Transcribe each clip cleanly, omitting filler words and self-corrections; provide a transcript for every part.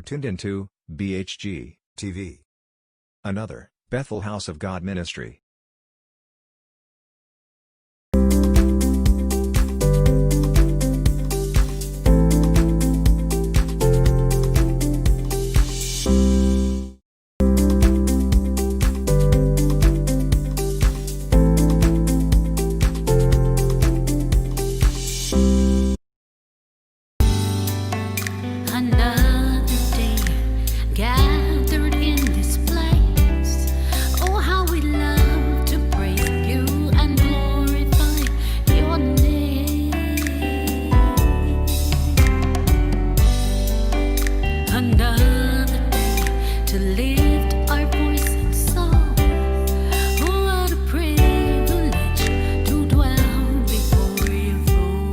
are tuned into BHG TV, another Bethel House of God ministry. Another day gathered in this place. Oh, how we love to praise you and glorify your name. Another day to lift our voice in song. Oh, what a privilege to dwell before your throne.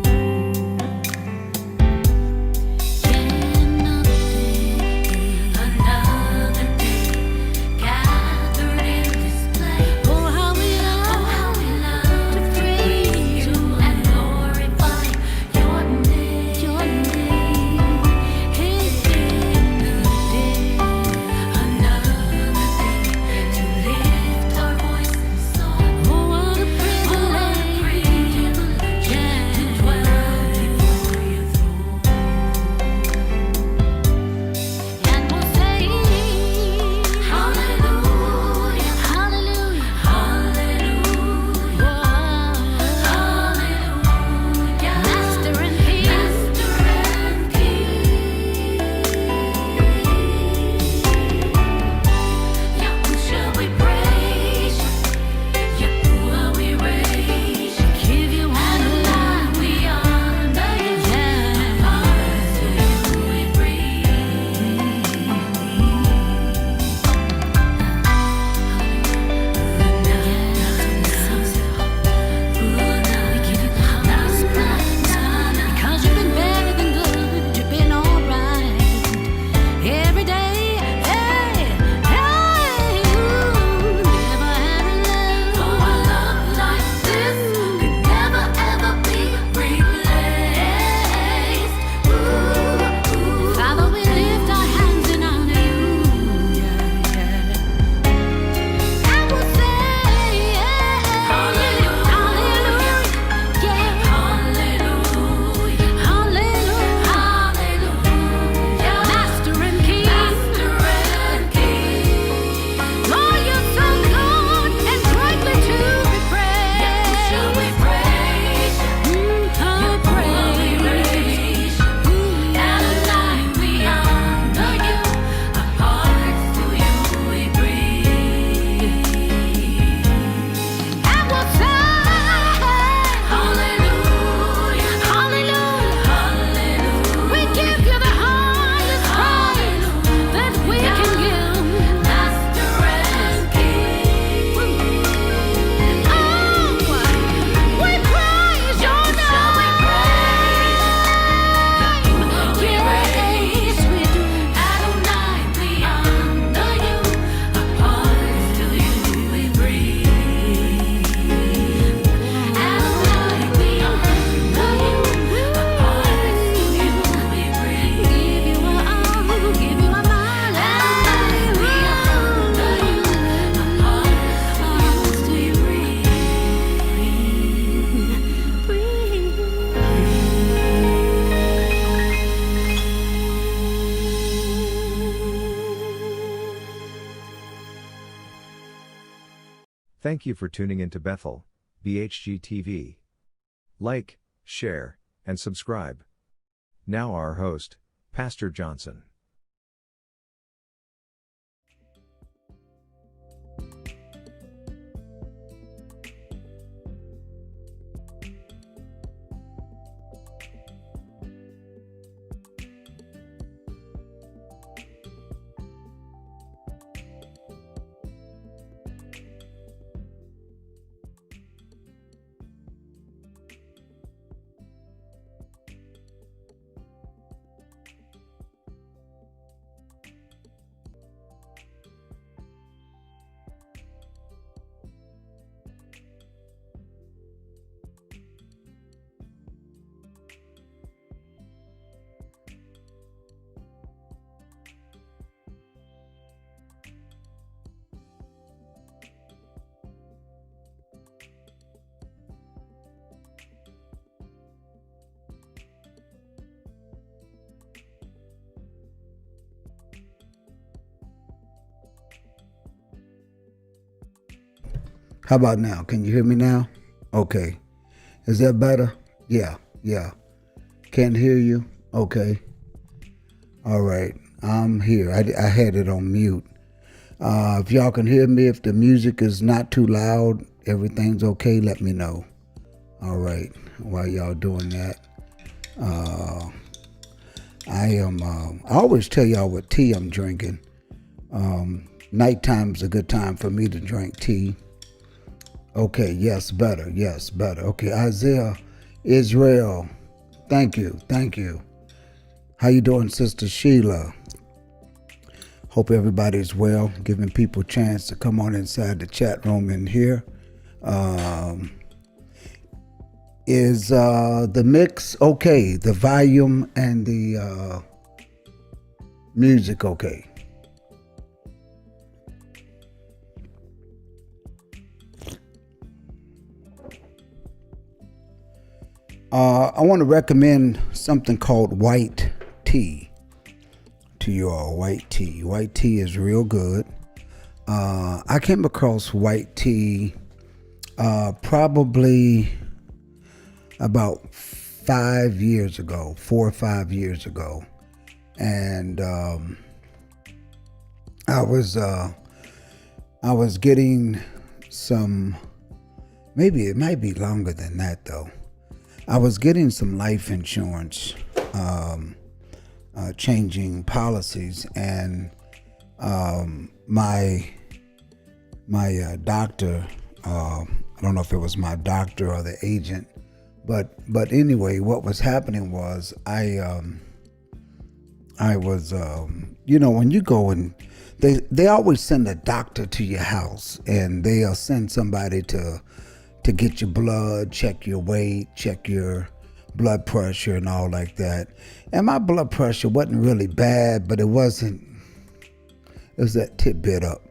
Thank you for tuning into Bethel, BHG TV. Like, share, and subscribe. Now our host, Pastor Johnson. How about now? Can you hear me now? Okay. Is that better? Yeah. Can't hear you? Okay. All right. I'm here. I had it on mute. If y'all can hear me, if the music is not too loud, everything's okay, let me know. All right. While y'all doing that, I always tell y'all what tea I'm drinking. Nighttime's a good time for me to drink tea. Okay, yes, better. Okay, Isaiah, Israel, thank you. How you doing, Sister Sheila? Hope everybody's well, giving people a chance to come on inside the chat room in here. Is the mix okay? The volume and the music okay? I want to recommend something called white tea to you all. White tea. White tea is real good. I came across white tea probably about 5 years ago, 4 or 5 years ago. And I was getting some, maybe it might be longer than that though. I was getting some life insurance, changing policies, and my doctor, I don't know if it was my doctor or the agent, but anyway, what was happening was I was, when you go and they always send a doctor to your house, and they'll send somebody to get your blood, check your weight, check your blood pressure and all like that. And my blood pressure wasn't really bad, but it was that tidbit up.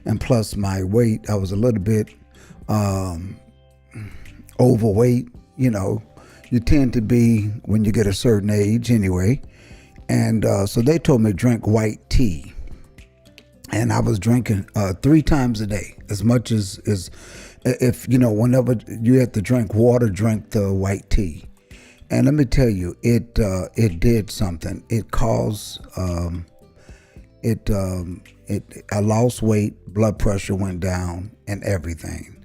And plus my weight, I was a little bit overweight. You tend to be when you get a certain age anyway. And so they told me to drink white tea. And I was drinking 3 times a day, as much as if, whenever you have to drink water, drink the white tea. And let me tell you, it did something. It caused, I lost weight, blood pressure went down, and everything.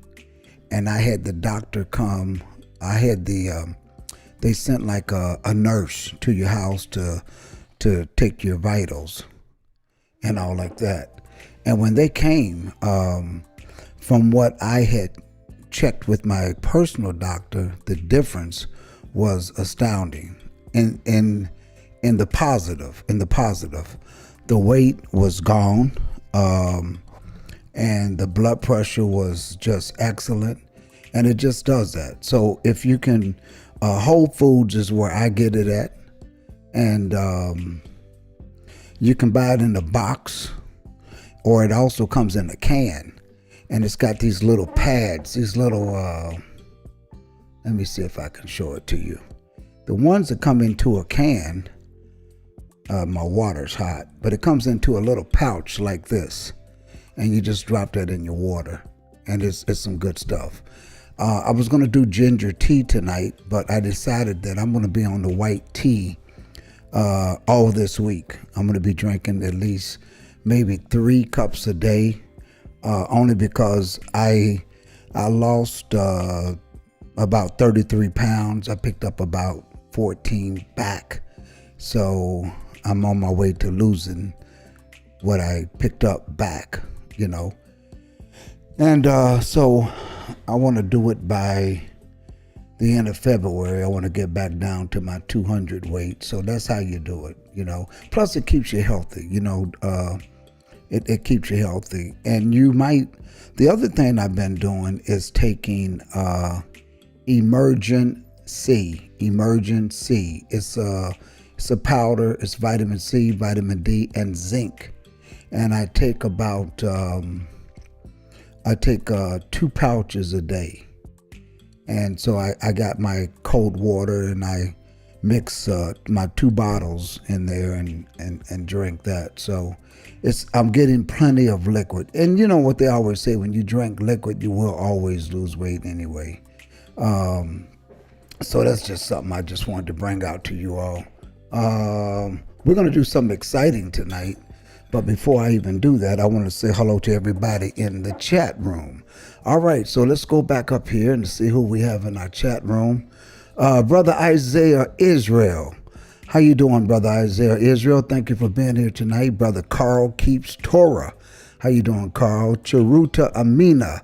And I had the doctor come. I had they sent like a nurse to your house to take your vitals and all like that. And when they came, from what I had checked with my personal doctor, the difference was astounding. In the positive, the weight was gone, and the blood pressure was just excellent, and it just does that. So if you can, Whole Foods is where I get it at, and you can buy it in a box, or it also comes in a can. And it's got these little pads, these little, let me see if I can show it to you. The ones that come into a can, my water's hot, but it comes into a little pouch like this. And you just drop that in your water. And it's some good stuff. I was going to do ginger tea tonight, but I decided that I'm going to be on the white tea all this week. I'm going to be drinking at least maybe 3 cups a day. Only because I lost about 33 pounds. I picked up about 14 back. So I'm on my way to losing what I picked up back, And so I want to do it by the end of February. I want to get back down to my 200 weight. So that's how you do it, Plus it keeps you healthy, It keeps you healthy. And the other thing I've been doing is taking Emergent C. It's a powder. It's vitamin C, vitamin D, and zinc. And I take about 2 pouches a day. And so I got my cold water, and I mix my 2 bottles in there and drink that. So I'm getting plenty of liquid. And you know what they always say, when you drink liquid, you will always lose weight anyway. So that's just something I just wanted to bring out to you all. We're going to do something exciting tonight. But before I even do that, I want to say hello to everybody in the chat room. All right, so let's go back up here and see who we have in our chat room. Brother Isaiah Israel. How you doing, Brother Isaiah Israel? Thank you for being here tonight. Brother Carl Keeps Torah. How you doing, Carl? Charuta Amina.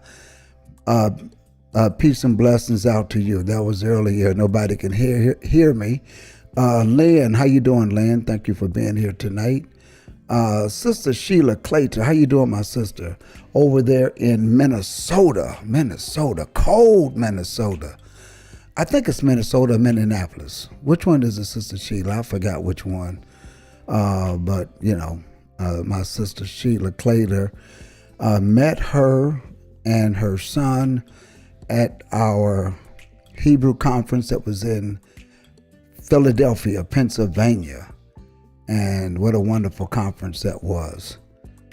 Peace and blessings out to you. That was earlier. Nobody can hear me. Lynn, how you doing, Lynn? Thank you for being here tonight. Sister Sheila Clayton, how you doing, my sister? Over there in Minnesota, cold Minnesota. I think it's Minnesota, Minneapolis. Which one is it, Sister Sheila? I forgot which one. But, my sister Sheila Clayton, met her and her son at our Hebrew conference that was in Philadelphia, Pennsylvania. And what a wonderful conference that was.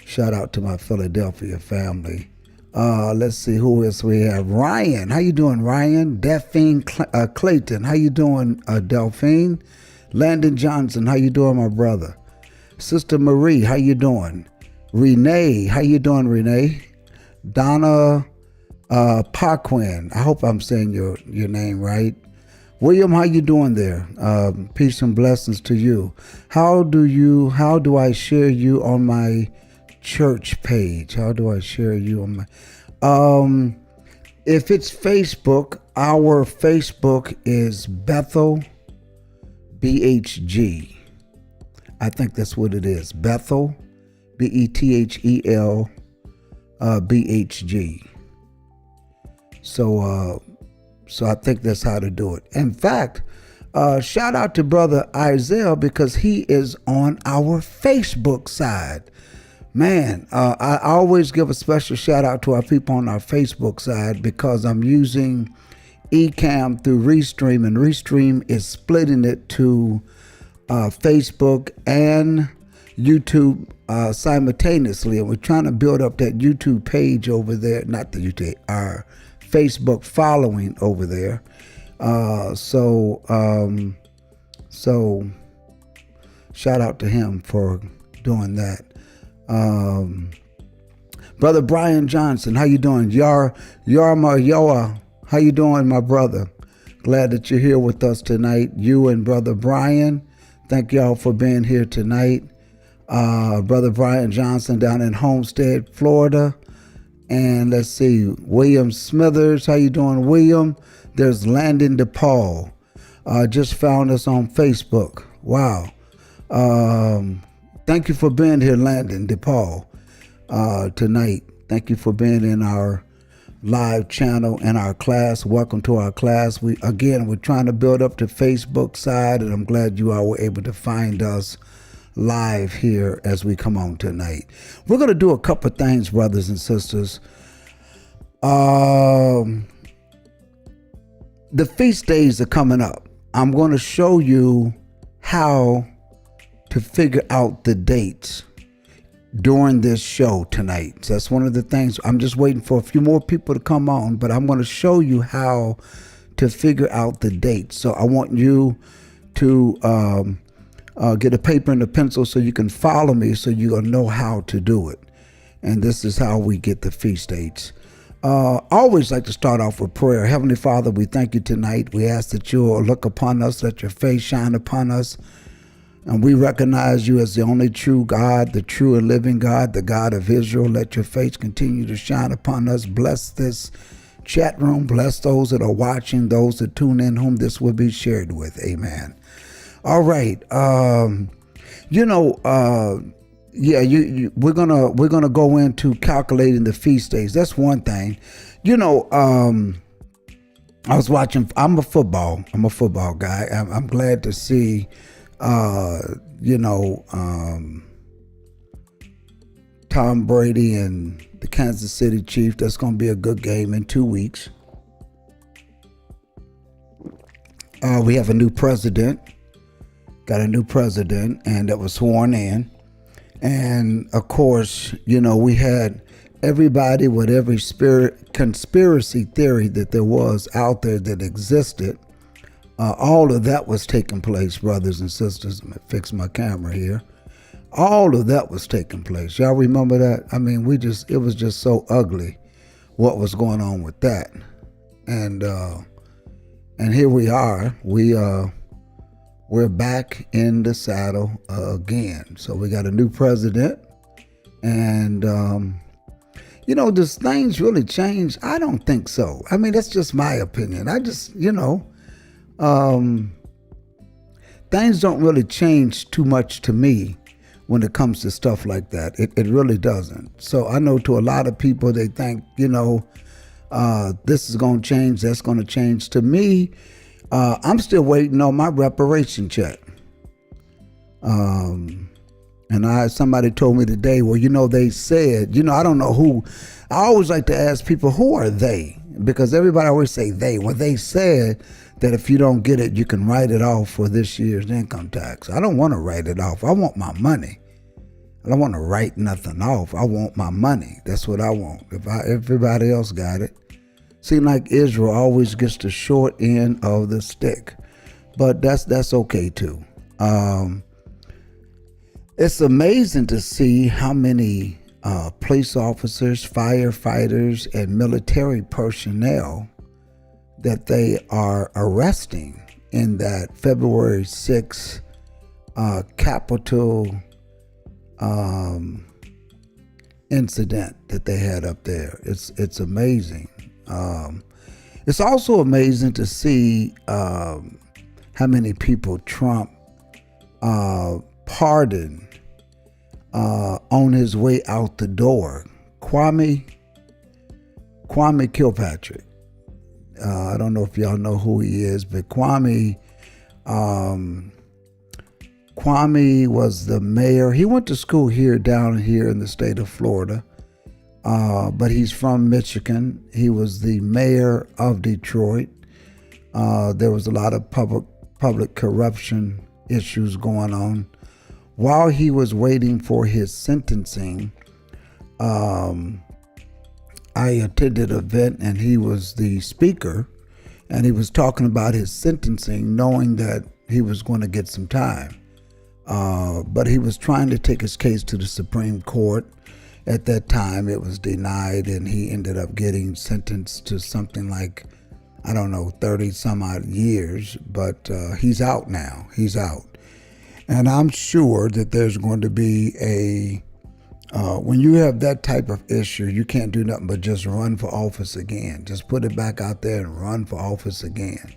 Shout out to my Philadelphia family. Let's see who else we have. Ryan, how you doing, Ryan? Delphine Clayton, how you doing, Delphine? Landon Johnson, how you doing, my brother? Sister Marie, how you doing? Renee, how you doing, Renee? Donna Paquin, I hope I'm saying your name right. William, how you doing there? Peace and blessings to you. How do I share you on my church page? How do I share you on my if it's Facebook, our Facebook is Bethel BHG. I think that's what it is. Bethel BETHEL BHG. So I think that's how to do it. In fact, shout out to Brother Isaiah because he is on our Facebook side. Man, I always give a special shout out to our people on our Facebook side because I'm using Ecamm through Restream, and Restream is splitting it to Facebook and YouTube simultaneously. And we're trying to build up that YouTube page over there, not the YouTube, our Facebook following over there. So shout out to him for doing that. Brother Brian Johnson, how you doing? Yarma Yoa, how you doing, my brother? Glad that you're here with us tonight. You and Brother Brian, thank y'all for being here tonight. Brother Brian Johnson down in Homestead, Florida. And let's see, William Smithers, how you doing, William? There's Landon DePaul, just found us on Facebook. Wow. Thank you for being here, Landon DePaul, tonight. Thank you for being in our live channel and our class. Welcome to our class. We're trying to build up the Facebook side, and I'm glad you all were able to find us live here as we come on tonight. We're going to do a couple of things, brothers and sisters. The feast days are coming up. I'm going to show you how to figure out the dates during this show tonight. So that's one of the things. I'm just waiting for a few more people to come on, but I'm going to show you how to figure out the dates. So I want you to get a paper and a pencil so you can follow me, so you're going to know how to do it. And this is how we get the feast dates. I always like to start off with prayer. Heavenly Father, we thank you tonight. We ask that you will look upon us, let your face shine upon us. And we recognize you as the only true God, the true and living God, the God of Israel. Let your face continue to shine upon us. Bless this chat room. Bless those that are watching, those that tune in, whom this will be shared with. Amen. All right. We're gonna go into calculating the feast days. That's one thing. I was watching. I'm a football guy. I'm glad to see. Tom Brady and the Kansas City Chiefs. That's going to be a good game in 2 weeks. We have a new president got a new president, and that was sworn in. And of course, you know, we had everybody with every conspiracy theory that there was out there that existed. All of that was taking place, brothers and sisters. I'm gonna fix my camera here. All of that was taking place. Y'all remember that? I mean, it was just so ugly what was going on with that. And here we are. We're back in the saddle again. So we got a new president, and you know, does things really change? I don't think so. I mean, that's just my opinion. I just, you know, things don't really change too much to me when it comes to stuff like that. It really doesn't. So I know to a lot of people, they think, you know, this is going to change, that's going to change. To me, I'm still waiting on my reparation check. And somebody told me today, well, you know, they said, you know, I don't know who. I always like to ask people, who are they? Because everybody always say they. Well, they said that if you don't get it, you can write it off for this year's income tax. I don't want to write it off. I want my money. I don't want to write nothing off. I want my money. That's what I want. If everybody else got it. Seems like Israel always gets the short end of the stick. But that's okay too. It's amazing to see how many police officers, firefighters, and military personnel that they are arresting in that February 6th Capitol incident that they had up there. It's amazing. It's also amazing to see how many people Trump pardoned on his way out the door. Kwame Kilpatrick. I don't know if y'all know who he is, but Kwame was the mayor. He went to school down here in the state of Florida, but he's from Michigan. He was the mayor of Detroit. There was a lot of public corruption issues going on. While he was waiting for his sentencing, I attended an event and he was the speaker, and he was talking about his sentencing, knowing that he was going to get some time. But he was trying to take his case to the Supreme Court. At that time, it was denied, and he ended up getting sentenced to something like, I don't know, 30 some odd years, but he's out now. He's out. And I'm sure that there's going to be when you have that type of issue, you can't do nothing but just run for office again. Just put it back out there and run for office again.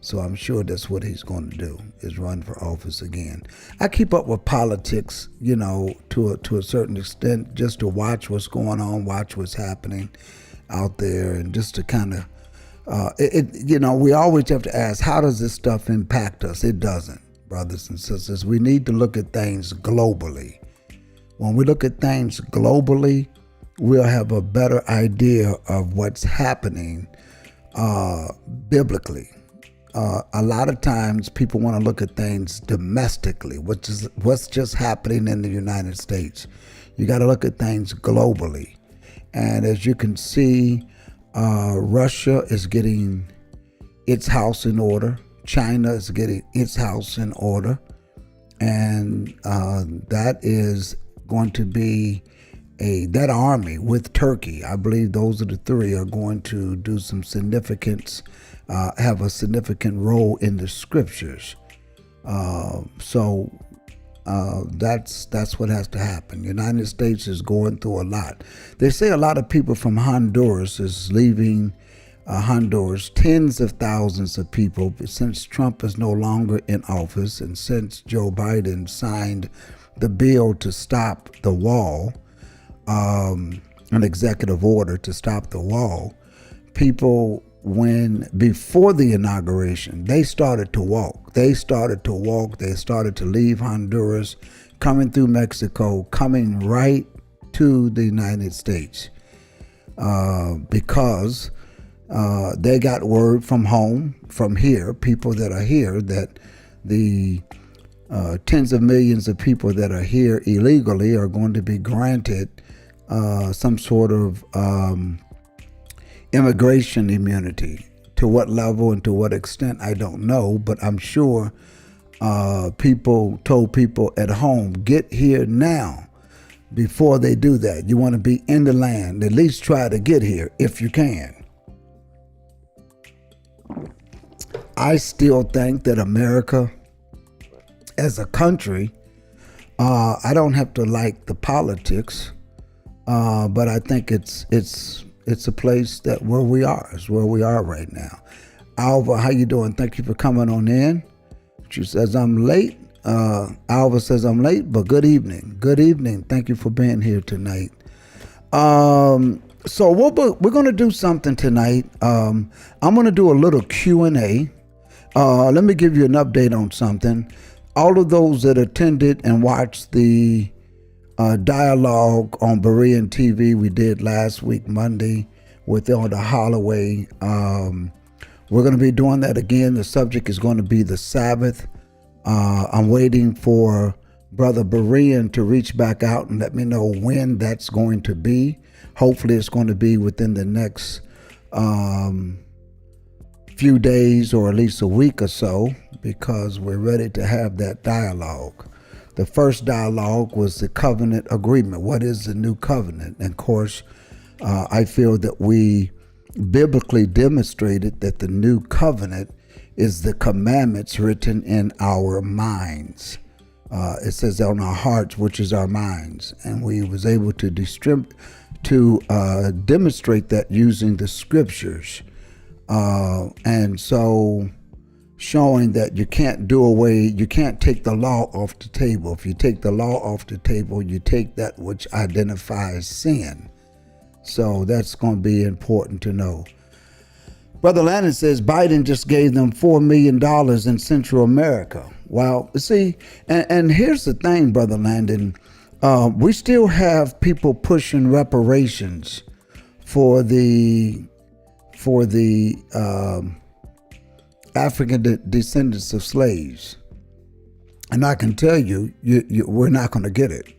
So I'm sure that's what he's going to do, is run for office again. I keep up with politics, you know, to a certain extent, just to watch what's going on, watch what's happening out there, and just to kind of, you know, we always have to ask, how does this stuff impact us? It doesn't, brothers and sisters. We need to look at things globally. When we look at things globally, we'll have a better idea of what's happening biblically. A lot of times people want to look at things domestically, which is what's just happening in the United States. You got to look at things globally. And as you can see, Russia is getting its house in order. China is getting its house in order. And that is going to be that army with Turkey. I believe those are the three are going to do some significance, have a significant role in the scriptures. So that's what has to happen. United States is going through a lot. They say a lot of people from Honduras is leaving Honduras, tens of thousands of people, since Trump is no longer in office and since Joe Biden signed the bill to stop the wall, an executive order to stop the wall. People, before the inauguration, they started to walk. They started to leave Honduras, coming through Mexico, coming right to the United States, because they got word from home, from here, people that are here, that the tens of millions of people that are here illegally are going to be granted some sort of immigration immunity. To what level and to what extent, I don't know, but I'm sure people told people at home, get here now before they do that. You want to be in the land, at least try to get here if you can. I still think that America as a country, I don't have to like the politics, but I think it's a place that where we are is where we are right now. Alva, how you doing? Thank you for coming on in. She says I'm late. Alva says I'm late, but good evening. Good evening. Thank you for being here tonight. So we're going to do something tonight. I'm going to do a little Q&A. Let me give you an update on something. All of those that attended and watched the dialogue on Berean TV we did last week, Monday, with Elder Holloway. We're going to be doing that again. The subject is going to be the Sabbath. I'm waiting for Brother Berean to reach back out and let me know when that's going to be. Hopefully it's going to be within the next few days or at least a week or so, because we're ready to have that dialogue. The first dialogue was the covenant agreement. What is the new covenant? And of course, I feel that we biblically demonstrated that the new covenant is the commandments written in our minds. It says on our hearts, which is our minds. And we was able to demonstrate that using the scriptures. And so showing that you can't take the law off the table. If you take the law off the table, you take that which identifies sin. So that's going to be important to know. Brother Landon says Biden just gave them $4 million in Central America. Well, see, and here's the thing, Brother Landon. We still have people pushing reparations for the African descendants of slaves. And I can tell you, we're not going to get it.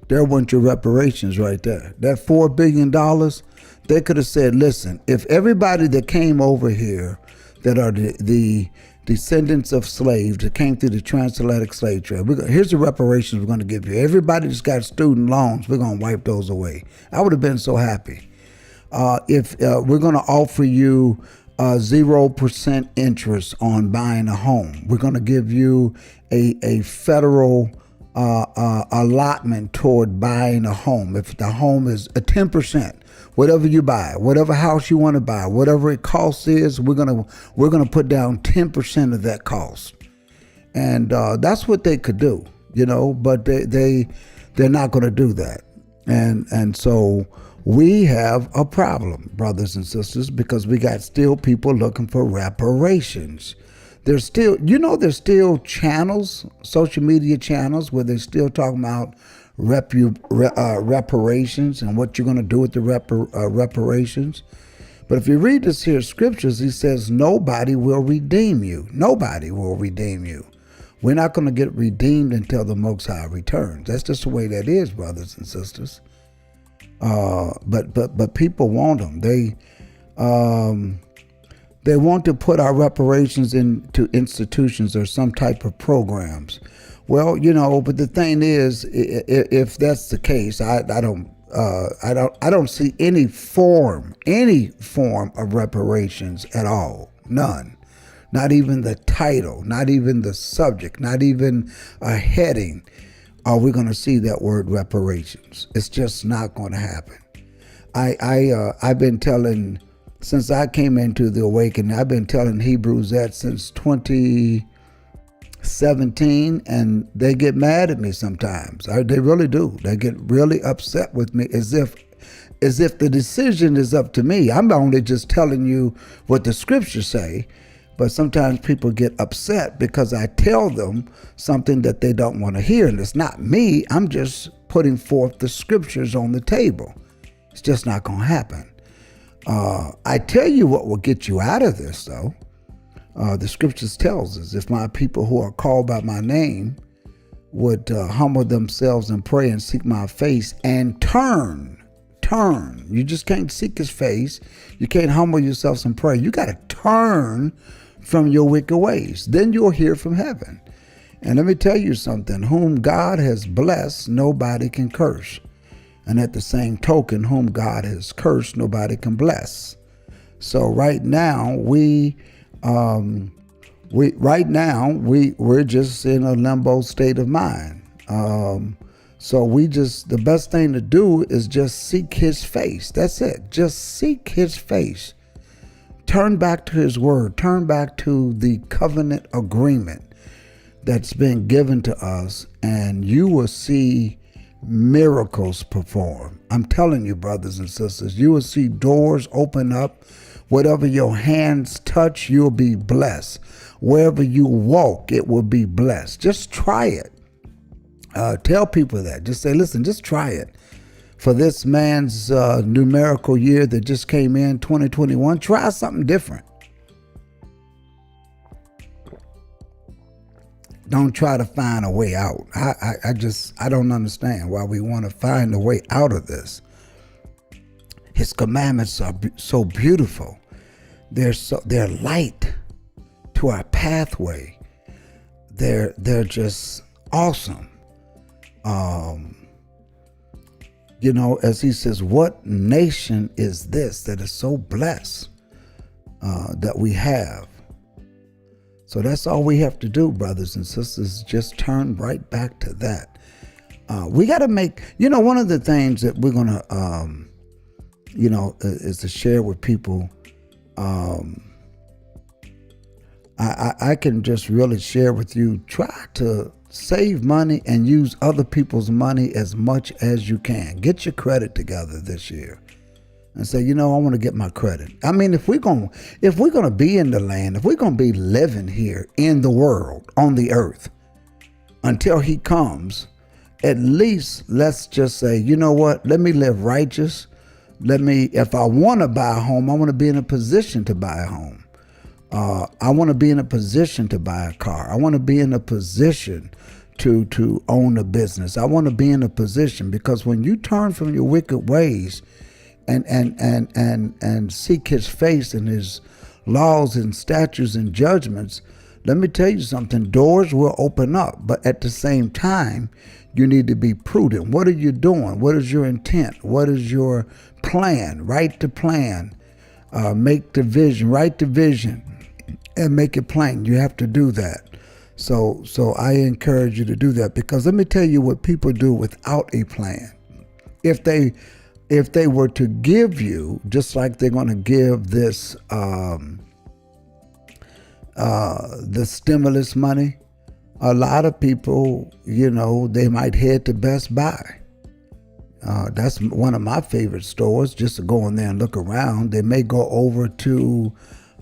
There went your reparations right there. That $4 billion, they could have said, listen, if everybody that came over here that are the descendants of slaves that came through the transatlantic slave trade, here's the reparations we're going to give you. Everybody that's got student loans, we're going to wipe those away. I would have been so happy. If we're going to offer you 0% interest on buying a home, we're going to give you a federal allotment toward buying a home. If the home is a 10%, whatever you buy, whatever house you want to buy, whatever it cost is, we're gonna put down 10% of that cost, and that's what they could do, But they're not going to do that, and so we have a problem, brothers and sisters, because we got still people looking for reparations. There's still channels, social media channels, where they're still talking about reparations and what you're going to do with the reparations. But if you read this here scriptures, he says, nobody will redeem you. Nobody will redeem you. We're not going to get redeemed until the Most High returns. That's just the way that is, brothers and sisters. But people want them. They want to put our reparations into institutions or some type of programs. Well, but the thing is, if that's the case, I don't see any form of reparations at all. None. Not even the title, not even the subject, not even a heading. Are we going to see that word reparations? It's just not going to happen. I've been telling, since I came into the awakening, I've been telling Hebrews that since 2017, and they get mad at me sometimes. They really do. They get really upset with me as if the decision is up to me. I'm only just telling you what the scriptures say. But sometimes people get upset because I tell them something that they don't want to hear. And it's not me. I'm just putting forth the scriptures on the table. It's just not going to happen. I tell you what will get you out of this, though. The scriptures tells us, if my people who are called by my name would humble themselves and pray and seek my face and turn. You just can't seek his face. You can't humble yourselves and pray. You got to turn from your wicked ways. Then you'll hear from heaven. And let me tell you something. Whom God has blessed, nobody can curse. And at the same token, whom God has cursed, nobody can bless. So right now, we're just in a limbo state of mind. So the best thing to do is just seek his face. That's it. Just seek his face. Turn back to his word. Turn back to the covenant agreement that's been given to us, and you will see miracles perform. I'm telling you, brothers and sisters, you will see doors open up. Whatever your hands touch, you'll be blessed. Wherever you walk, it will be blessed. Just try it. Tell people that. Just say, listen, just try it. For this man's numerical year that just came in, 2021, try something different. Don't try to find a way out. I don't understand why we want to find a way out of this. His commandments are so beautiful. They're light to our pathway. They're just awesome. As he says, what nation is this that is so blessed that we have? So that's all we have to do, brothers and sisters, just turn right back to that. We got to make, one of the things that we're going to, is to share with people. I can just really share with you, try to save money and use other people's money as much as you can. Get your credit together this year and say, I want to get my credit. I mean, if we're going to be in the land, if we're going to be living here in the world, on the earth, until he comes, at least let's just say, you know what? Let me live righteous. If I want to buy a home, I want to be in a position to buy a home. I want to be in a position to buy a car. I want to be in a position to own a business. I want to be in a position, because when you turn from your wicked ways and seek his face and his laws and statutes and judgments, let me tell you something, doors will open up. But at the same time, you need to be prudent. What are you doing? What is your intent? What is your plan? Write the plan. Make the vision. Write the vision and make it plain. You have to do that. So I encourage you to do that, because let me tell you what people do without a plan. If they were to give you, just like they're going to give this the stimulus money, a lot of people, they might head to Best Buy. That's one of my favorite stores, just to go in there and look around. They may go over to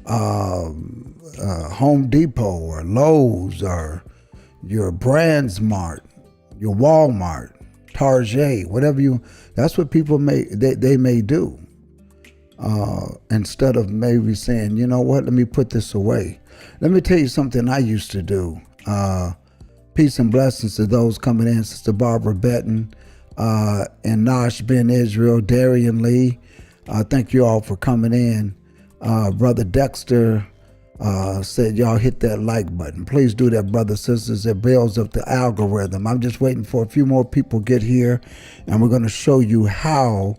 Home Depot or Lowe's or your Brands Mart, your Walmart, Target, whatever that's what people may do. Instead of maybe saying, you know what, let me put this away. Let me tell you something I used to do. Peace and blessings to those coming in, Sister Barbara Benton, and Nash Ben Israel, Darian Lee. Thank you all for coming in. Brother Dexter said y'all hit that like button. Please do that, brothers, sisters. It builds up the algorithm. I'm just waiting for a few more people to get here, and we're going to show you how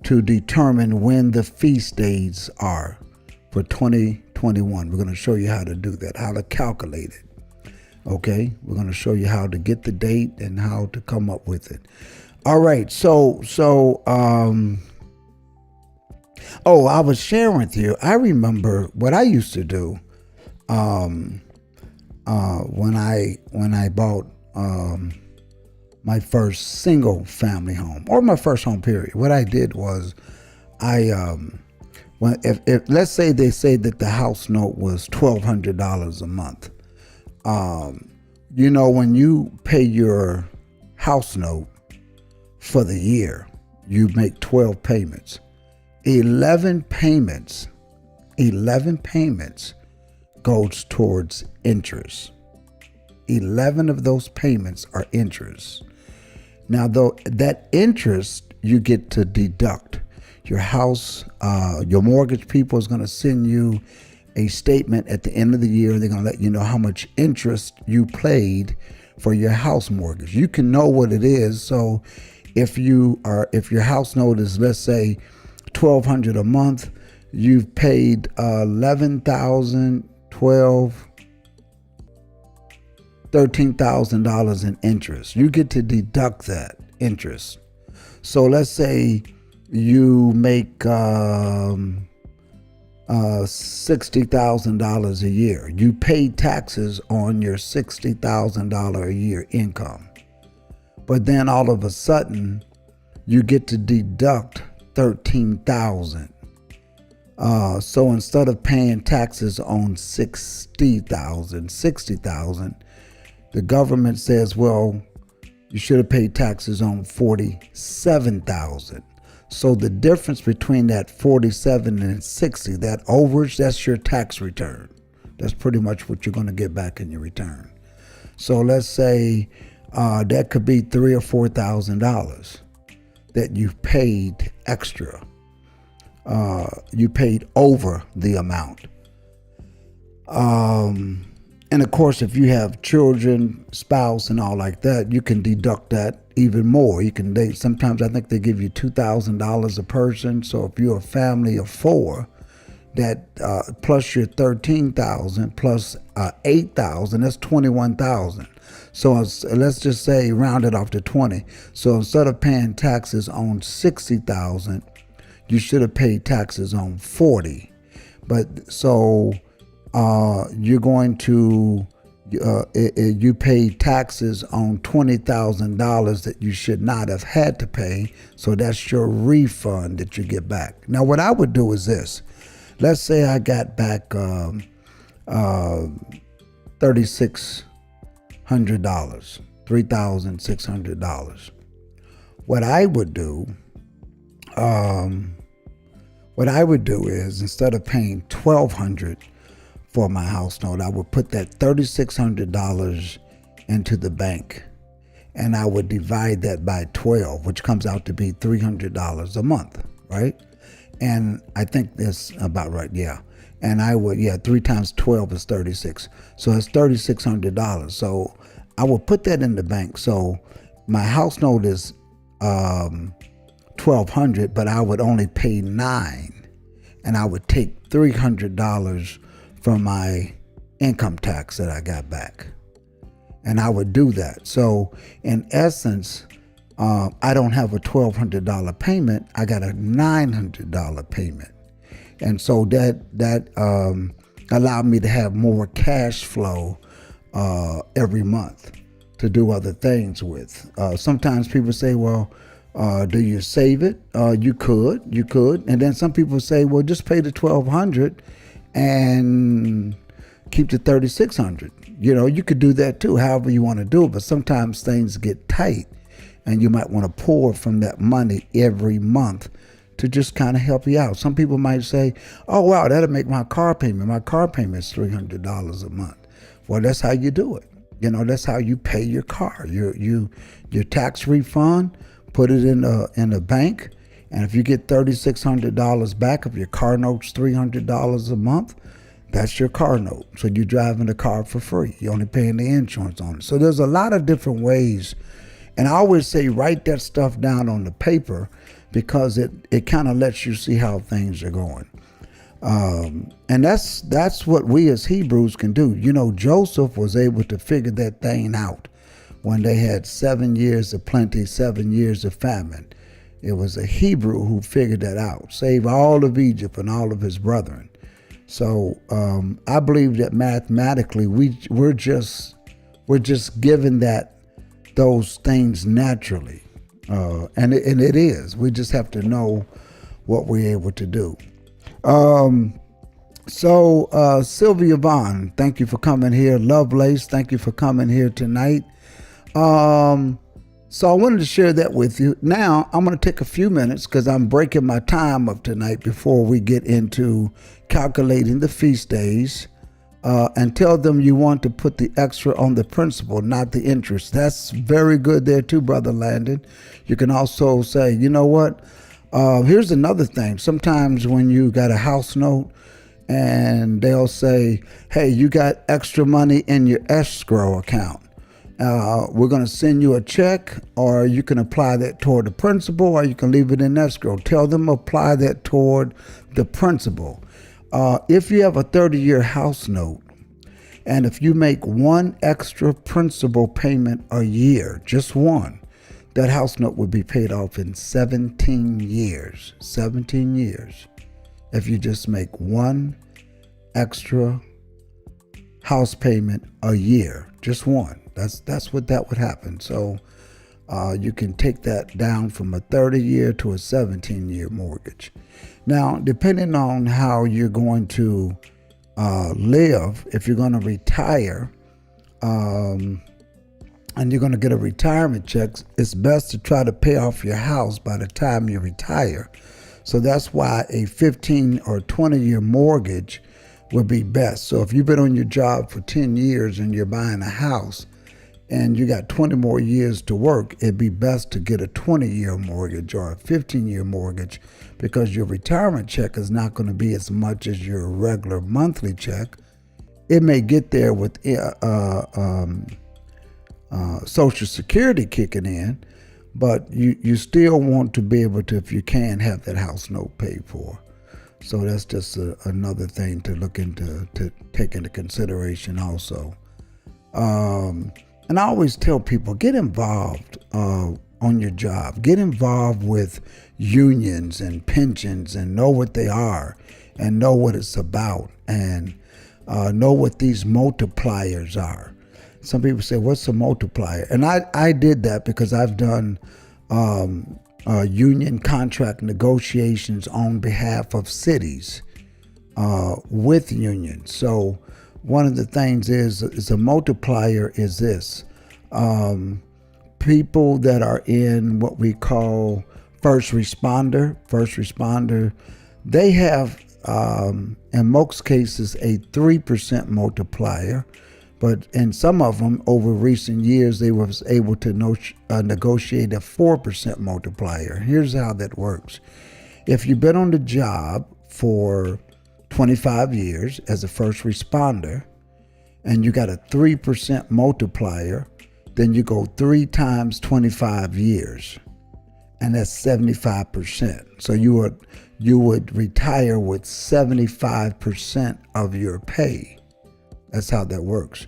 to determine when the feast days are for 2021. We're going to show you how to do that, how to calculate it. Okay, we're going to show you how to get the date and how to come up with it. All right, so I was sharing with you. I remember what I used to do when I bought my first single family home, or my first home period. What I did was if let's say they say that the house note was $1,200 a month. When you pay your house note for the year, you make 12 payments. 11 payments goes towards interest. 11 of those payments are interest. Now, though, that interest you get to deduct. Your house, your mortgage people is going to send you a statement at the end of the year. They're going to let you know how much interest you paid for your house mortgage. You can know what it is. So if your house note is, let's say, $1,200 a month, you've paid $13,000 in interest. You get to deduct that interest. So let's say you make $60,000 a year. You pay taxes on your $60,000 a year income. But then all of a sudden, you get to deduct $13,000. So instead of paying taxes on $60,000, the government says, well, you should have paid taxes on $47,000. So the difference between that 47 and 60, that overage, that's your tax return. That's pretty much what you're going to get back in your return. So let's say that could be $3,000 or $4,000 that you've paid extra. You paid over the amount. And of course, if you have children, spouse, and all like that, you can deduct that even more. Sometimes I think they give you $2,000 a person. So if you're a family of four, that plus your $13,000 plus $8,000, that's $21,000. So let's just say round it off to 20. So instead of paying taxes on $60,000, you should have paid taxes on 40. But so you're going to you pay taxes on $20,000 that you should not have had to pay. So that's your refund that you get back. Now, what I would do is this. Let's say I got back $3,600, $3,600. What I would do is, instead of paying $1,200 for my house note, I would put that $3,600 into the bank, and I would divide that by 12, which comes out to be $300 a month, right? And I think that's about right, yeah. And I would, 3 times 12 is 36. So it's $3,600. So I would put that in the bank. So my house note is $1,200, but I would only pay $9, and I would take $300 from my income tax that I got back, and I would do that. So in essence, I don't have a $1,200 payment. I got a $900 payment, and so that allowed me to have more cash flow every month to do other things with. Sometimes people say, well, do you save it? You could, and then some people say, well, just pay the $1,200 and keep the $3,600. You could do that too, however you want to do it. But sometimes things get tight, and you might want to pour from that money every month to just kind of help you out. Some people might say, oh, wow, that'll make my car payment. My car payment is $300 a month. Well, that's how you do it. That's how you pay your car. Your tax refund, put it in a bank. And if you get $3,600 back, if your car note's $300 a month, that's your car note. So you're driving the car for free. You're only paying the insurance on it. So there's a lot of different ways. And I always say write that stuff down on the paper, because it kind of lets you see how things are going. And that's what we as Hebrews can do. Joseph was able to figure that thing out when they had 7 years of plenty, 7 years of famine. It was a Hebrew who figured that out, saved all of Egypt and all of his brethren. So I believe that mathematically we're just given those things naturally, and it is. We just have to know what we're able to do. So Sylvia Vaughn, thank you for coming here. Lovelace, thank you for coming here tonight. So I wanted to share that with you. Now, I'm going to take a few minutes because I'm breaking my time of tonight before we get into calculating the feast days and tell them you want to put the extra on the principal, not the interest. That's very good there too, Brother Landon. You can also say, you know what? Here's another thing. Sometimes when you got a house note and they'll say, hey, you got extra money in your escrow account. We're going to send you a check, or you can apply that toward the principal, or you can leave it in escrow. Tell them apply that toward the principal. If you have a 30-year house note, and if you make one extra principal payment a year, just one, that house note would be paid off in 17 years. 17 years. If you just make one extra house payment a year, just one. That's what that would happen. So you can take that down from a 30-year to a 17-year mortgage. Now, depending on how you're going to live, if you're going to retire and you're going to get a retirement check, it's best to try to pay off your house by the time you retire. So that's why a 15 or 20-year mortgage would be best. So if you've been on your job for 10 years and you're buying a house and you got 20 more years to work, it'd be best to get a 20-year mortgage or a 15-year mortgage, because your retirement check is not going to be as much as your regular monthly check. It may get there with Social Security kicking in, but you still want to be able to, if you can, have that house note paid for. So that's just another thing to look into, to take into consideration also. And I always tell people, get involved on your job. Get involved with unions and pensions and know what they are and know what it's about, and know what these multipliers are. Some people say, what's a multiplier? And I did that because I've done union contract negotiations on behalf of cities with unions. So one of the things is a multiplier is this. People that are in what we call first responder, they have, in most cases, a 3% multiplier. But in some of them, over recent years, they was able to negotiate a 4% multiplier. Here's how that works. If you've been on the job for 25 years as a first responder, and you got a 3% multiplier, then you go 3 times 25 years, and that's 75%. So you would retire with 75% of your pay. That's how that works.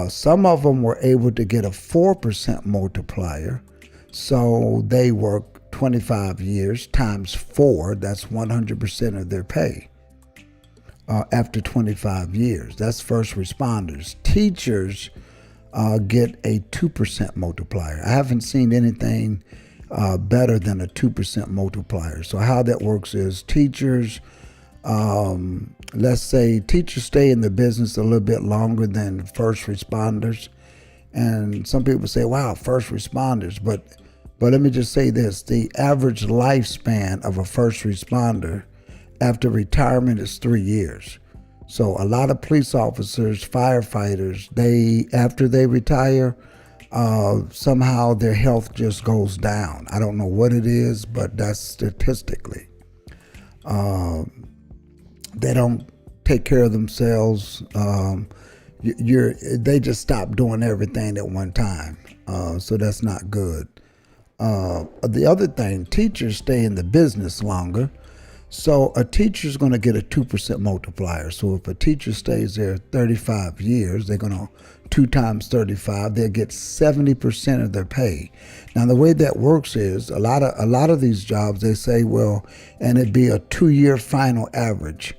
Some of them were able to get a 4% multiplier. So they work 25 years times 4. That's 100% of their pay after 25 years. That's first responders. Teachers get a 2% multiplier. I haven't seen anything better than a 2% multiplier. So how that works is teachers, let's say teachers stay in the business a little bit longer than first responders. And some people say, wow, first responders. But let me just say this, the average lifespan of a first responder after retirement is 3 years. So a lot of police officers, firefighters, after they retire, somehow their health just goes down. I don't know what it is, but that's statistically. They don't take care of themselves. They just stop doing everything at one time. So that's not good. The other thing, teachers stay in the business longer. So a teacher is going to get a 2% multiplier. So if a teacher stays there 35 years, they're going to 2 times 35, they'll get 70% of their pay. Now the way that works is a lot of these jobs, they say, well, and it'd be a 2-year final average.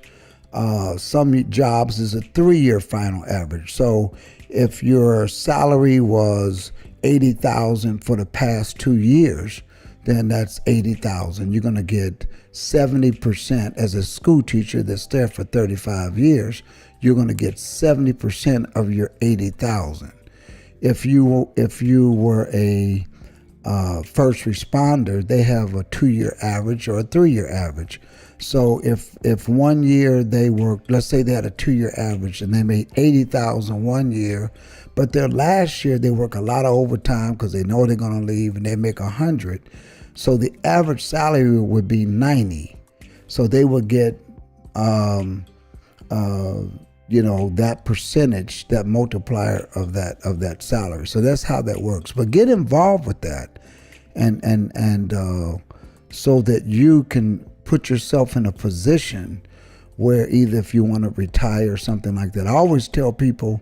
Some jobs is a 3-year final average. So if your salary was $80,000 for the past 2 years, then that's $80,000. You're going to get 70% as a school teacher that's there for 35 years. You're going to get 70% of your $80,000. If you were a first responder, they have a 2-year average or a 3-year average. So if 1 year they worked, let's say they had a 2-year average and they made 80,000 1 year, but their last year they work a lot of overtime because they know they're going to leave and they make 100. So the average salary would be 90. So they would get, that percentage, that multiplier of that salary. So that's how that works. But get involved with that, and so that you can put yourself in a position where either if you want to retire or something like that. I always tell people,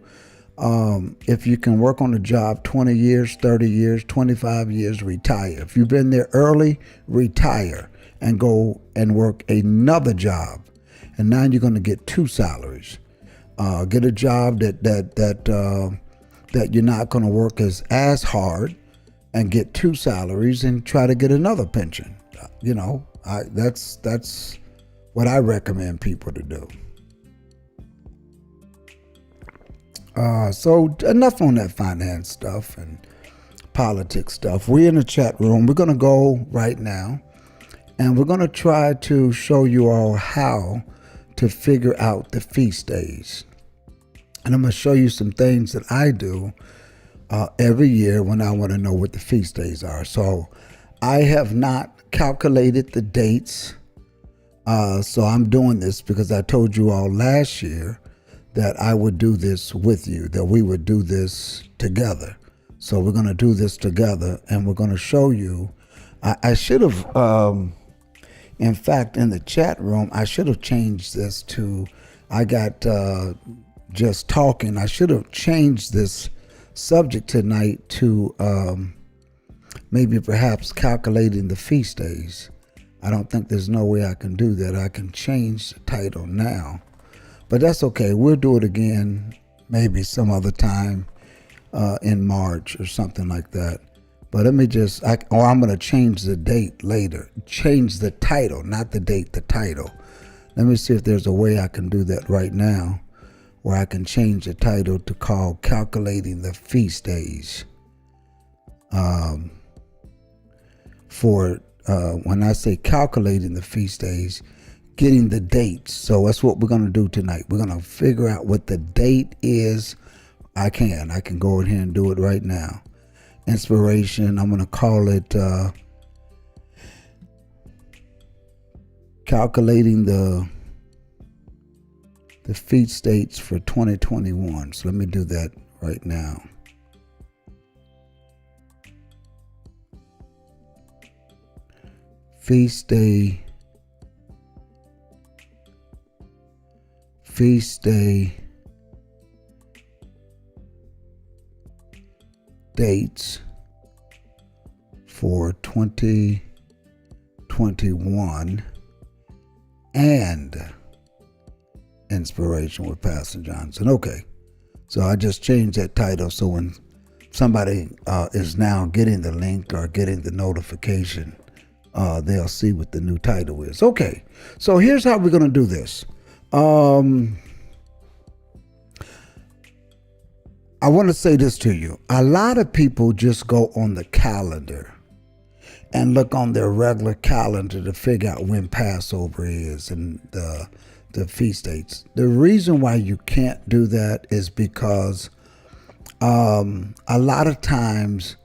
if you can work on a job 20 years, 30 years, 25 years, retire. If you've been there early, retire and go and work another job. And now you're going to get 2 salaries. Get a job that you're not going to work as hard, and get 2 salaries and try to get another pension. That's what I recommend people to do. So enough on that finance stuff and politics stuff. We're in the chat room. We're going to go right now, and we're going to try to show you all how to figure out the feast days. And I'm going to show you some things that I do every year when I want to know what the feast days are. So I have not calculated the dates. So I'm doing this because I told you all last year that I would do this with you, that we would do this together. So we're going to do this together, and we're going to show you. I should have, in fact, in the chat room, I should have changed this to, I got just talking. I should have changed this subject tonight to maybe perhaps calculating the feast days. I don't think there's no way I can do that. I can change the title now, but that's okay. We'll do it again maybe some other time in March or something like that. But let me just, I'm going to change the date later. Change the title, not the date, the title. Let me see if there's a way I can do that right now, where I can change the title to call Calculating the Feast Days. When I say calculating the feast days, getting the dates. So that's what we're going to do tonight. We're going to figure out what the date is. I can go in here and do it right now. Inspiration, I'm going to call it calculating the feast dates for 2021. So let me do that right now. Feast day dates for 2021 and Inspiration with Pastor Johnson. Okay, so I just changed that title so when somebody is now getting the link or getting the notification, they'll see what the new title is. Okay, so here's how we're going to do this. I want to say this to you. A lot of people just go on the calendar and look on their regular calendar to figure out when Passover is and the feast dates. The reason why you can't do that is because a lot of times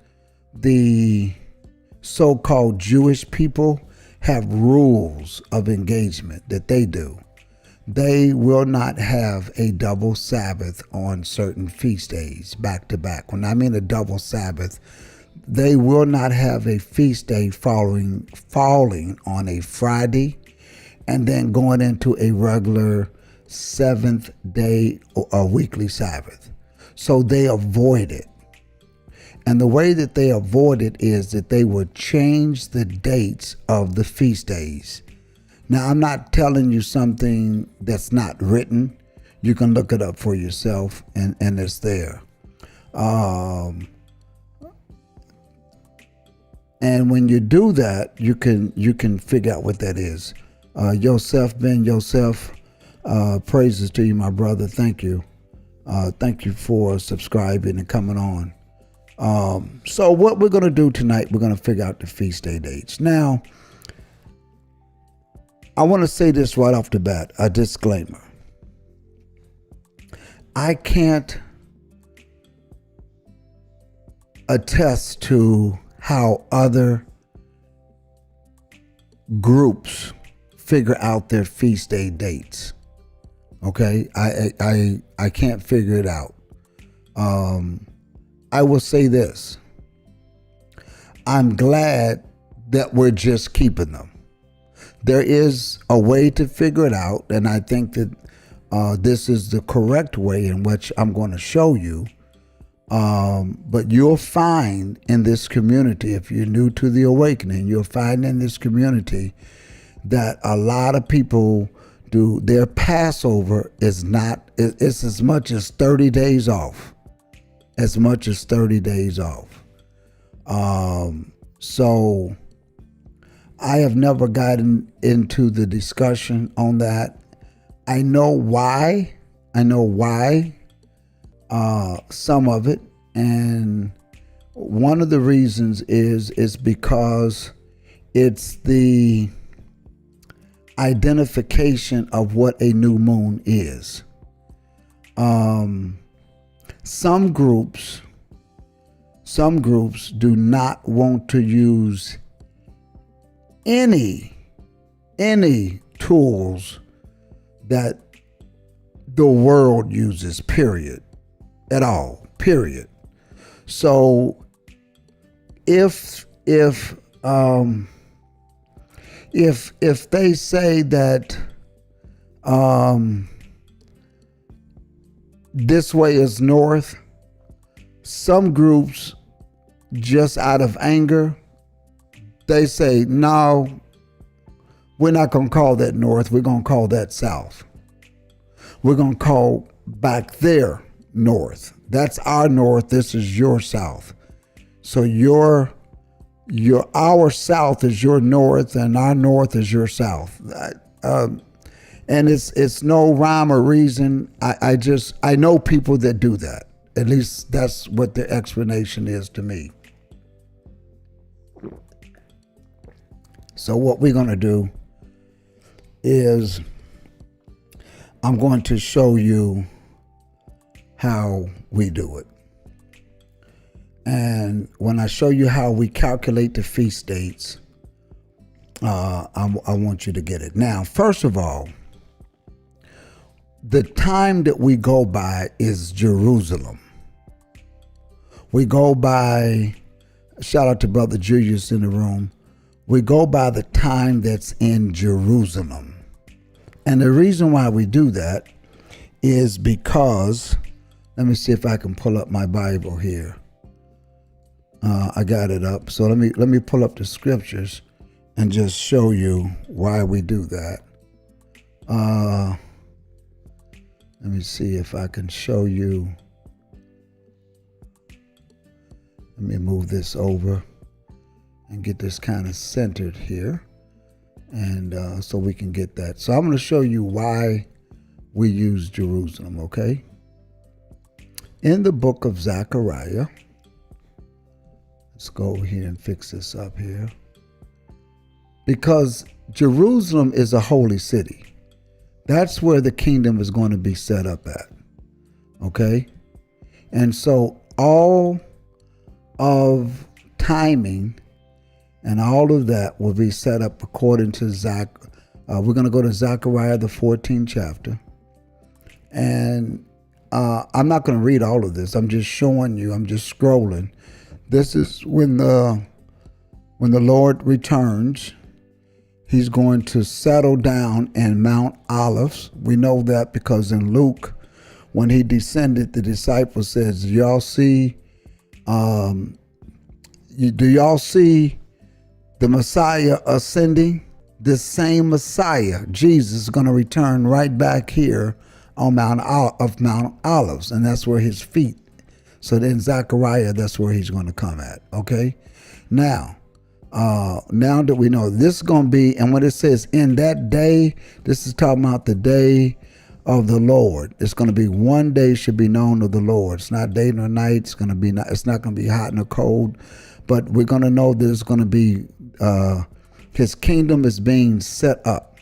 the so-called Jewish people have rules of engagement that they do. They will not have a double Sabbath on certain feast days back to back. When I mean a double Sabbath, they will not have a feast day falling on a Friday and then going into a regular 7th day or a weekly Sabbath. So they avoid it. And the way that they avoid it is that they will change the dates of the feast days. Now, I'm not telling you something that's not written. You can look it up for yourself, and it's there. And when you do that, you can figure out what that is. Yosef Ben Yosef, praises to you, my brother. Thank you. Thank you for subscribing and coming on. So what we're going to do tonight, we're going to figure out the feast day dates. Now, I want to say this right off the bat, a disclaimer. I can't attest to how other groups figure out their feast day dates. Okay, I can't figure it out. I will say this. I'm glad that we're just keeping them. There is a way to figure it out, and I think that this is the correct way in which I'm going to show you. But you'll find in this community, if you're new to the awakening, you'll find in this community that a lot of people do their Passover it's as much as 30 days off. As much as 30 days off. So I have never gotten into the discussion on that. I know why. Some of it, and one of the reasons is because it's the identification of what a new moon is. Some groups do not want to use any tools that the world uses, period. At all, period. So if they say that this way is north, some groups, just out of anger, they say, no, we're not going to call that north, we're going to call that south. We're going to call back there north. That's our north, this is your south. So our south is your north and our north is your south. And it's no rhyme or reason. I know people that do that. At least that's what the explanation is to me. So what we're going to do is I'm going to show you how we do it. And when I show you how we calculate the feast dates, I want you to get it. Now, first of all, the time that we go by is Jerusalem. We go by, shout out to Brother Julius in the room, we go by the time that's in Jerusalem. And the reason why we do that is because, let me see if I can pull up my Bible here. I got it up. So let me pull up the scriptures and just show you why we do that. Let me see if I can show you. Let me move this over and get this kind of centered here. And so we can get that. So I'm going to show you why we use Jerusalem, okay? In the book of Zechariah, let's go over here and fix this up here. Because Jerusalem is a holy city. That's where the kingdom is going to be set up at, okay? And so all of timing and all of that will be set up according to we're going to go to Zechariah, the 14th chapter. And I'm not going to read all of this. I'm just showing you. I'm just scrolling. This is when the Lord returns. He's going to settle down in Mount Olives. We know that because in Luke, when he descended, the disciples says, do y'all see the Messiah ascending? This same Messiah, Jesus, is going to return right back here on Mount Olives, and that's where his feet. So then Zechariah, that's where he's going to come at. Okay, now that we know this is going to be, and when it says in that day, this is talking about the day of the Lord. It's going to be one day should be known of the Lord. It's not day nor night. It's not going to be hot nor cold, but we're going to know that it's going to be his kingdom is being set up.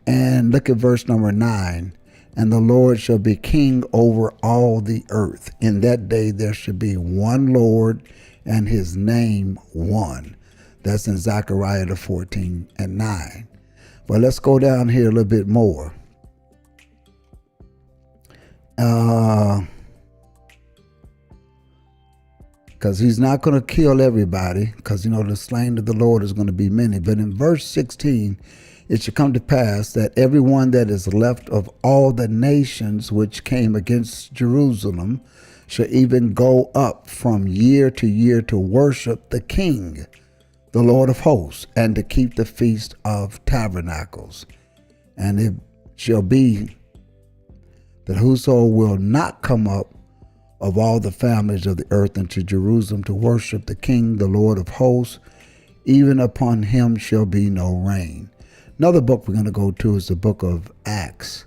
And look at verse number 9. And the Lord shall be king over all the earth. In that day there shall be one Lord, and his name one. That's in Zechariah the 14 and 9. But let's go down here a little bit more. Because he's not going to kill everybody, because, the slain of the Lord is going to be many. But in verse 16, it shall come to pass that everyone that is left of all the nations which came against Jerusalem shall even go up from year to year to worship the King, the Lord of hosts, and to keep the feast of tabernacles. And it shall be that whoso will not come up of all the families of the earth into Jerusalem to worship the King, the Lord of hosts, even upon him shall be no rain. Another book we're going to go to is the book of Acts.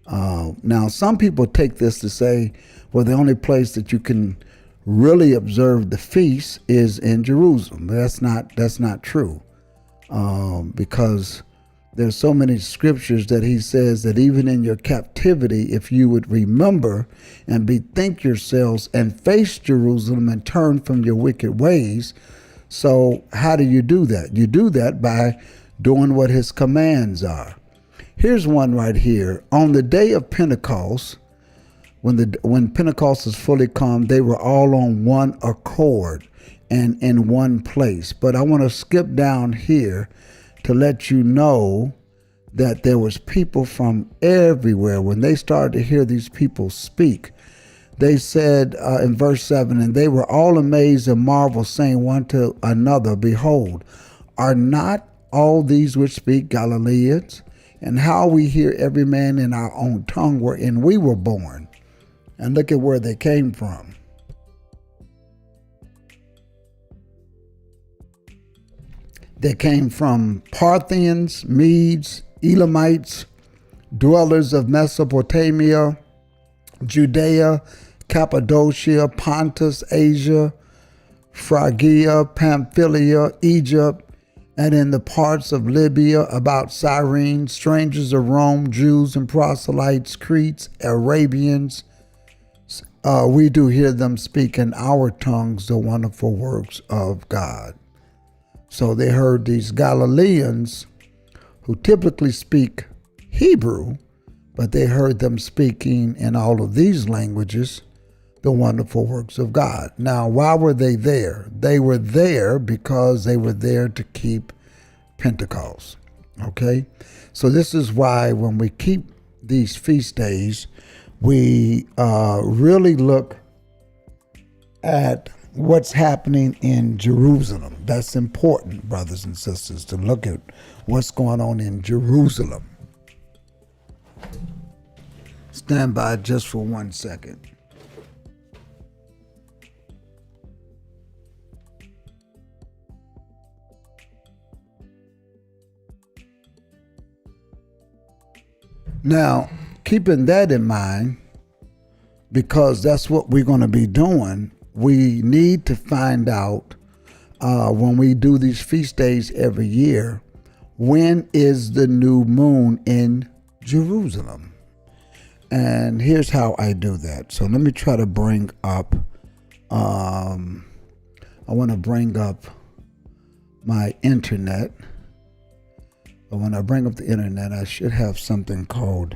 Now, some people take this to say, well, the only place that you can really observe the feast is in Jerusalem. That's not true, because there's so many scriptures that he says that even in your captivity, if you would remember and bethink yourselves and face Jerusalem and turn from your wicked ways. So how do you do that? You do that by doing what his commands are. Here's one right here. On the day of Pentecost, when Pentecost was fully come, they were all on one accord and in one place. But I want to skip down here to let you know that there was people from everywhere. When they started to hear these people speak, they said in verse 7, and they were all amazed and marveled, saying one to another, behold, are not all these which speak Galileans? And how we hear every man in our own tongue wherein we were born. And look at where they came from. They came from Parthians, Medes, Elamites, dwellers of Mesopotamia, Judea, Cappadocia, Pontus, Asia, Phrygia, Pamphylia, Egypt, and in the parts of Libya about Cyrene, strangers of Rome, Jews and proselytes, Cretes, Arabians. We do hear them speak in our tongues the wonderful works of God. So they heard these Galileans who typically speak Hebrew, but they heard them speaking in all of these languages the wonderful works of God. Now, why were they there? They were there because they were there to keep Pentecost. Okay? So this is why when we keep these feast days, we really look at what's happening in Jerusalem. That's important, brothers and sisters, to look at what's going on in Jerusalem. Stand by just for 1 second. Now, keeping that in mind, because that's what we're going to be doing, we need to find out when we do these feast days every year, when is the new moon in Jerusalem? And here's how I do that. So let me try to bring up, I want to bring up my internet. But when I bring up the internet, I should have something called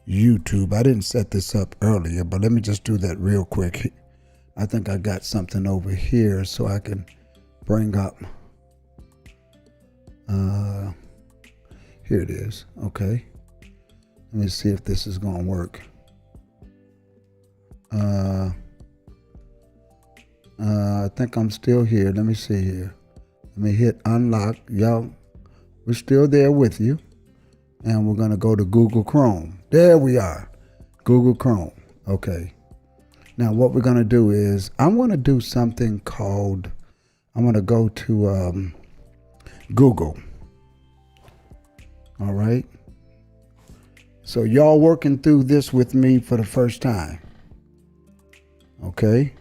YouTube. I didn't set this up earlier, but let me just do that real quick. I think I got something over here so I can bring up. Here it is. Okay. Let me see if this is going to work. I think I'm still here. Let me see here. Let me hit unlock. Y'all, we're still there with you. And we're going to go to Google Chrome. There we are. Google Chrome. Okay. Now what we're going to do is I'm going to do something called, I'm going to go to Google. All right. So y'all working through this with me for the first time. Okay.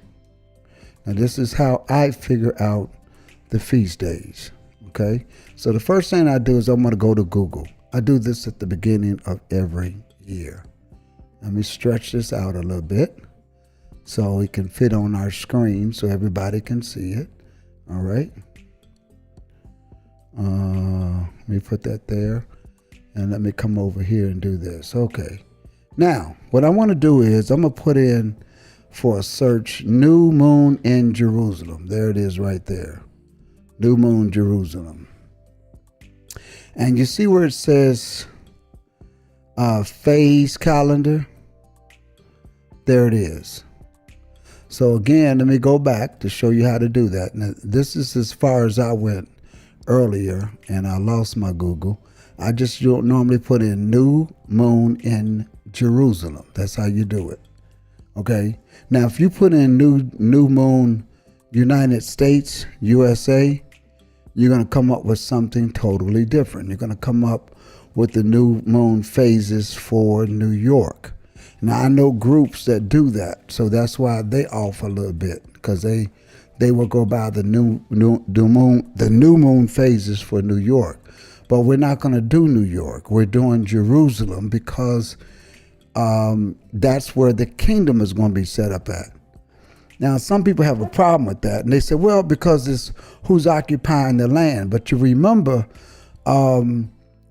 Now this is how I figure out the feast days. Okay. So the first thing I do is I'm going to go to Google. I do this at the beginning of every year. Let me stretch this out a little bit so it can fit on our screen so everybody can see it. All right. Let me put that there, and let me come over here and do this. Okay. Now, what I want to do is I'm going to put in for a search, new moon in Jerusalem. There it is right there. New moon, Jerusalem. And you see where it says phase calendar? There it is. So again, let me go back to show you how to do that. Now, this is as far as I went earlier, and I lost my Google. I just don't normally put in new moon in Jerusalem. That's how you do it. Okay. Now, if you put in new moon United States, USA, you're going to come up with something totally different. You're going to come up with the new moon phases for New York. Now, I know groups that do that, so that's why they off a little bit, because they will go by the new moon phases for New York. But we're not going to do New York. We're doing Jerusalem because that's where the kingdom is going to be set up at. Now, some people have a problem with that, and they say, well, because it's who's occupying the land. But you remember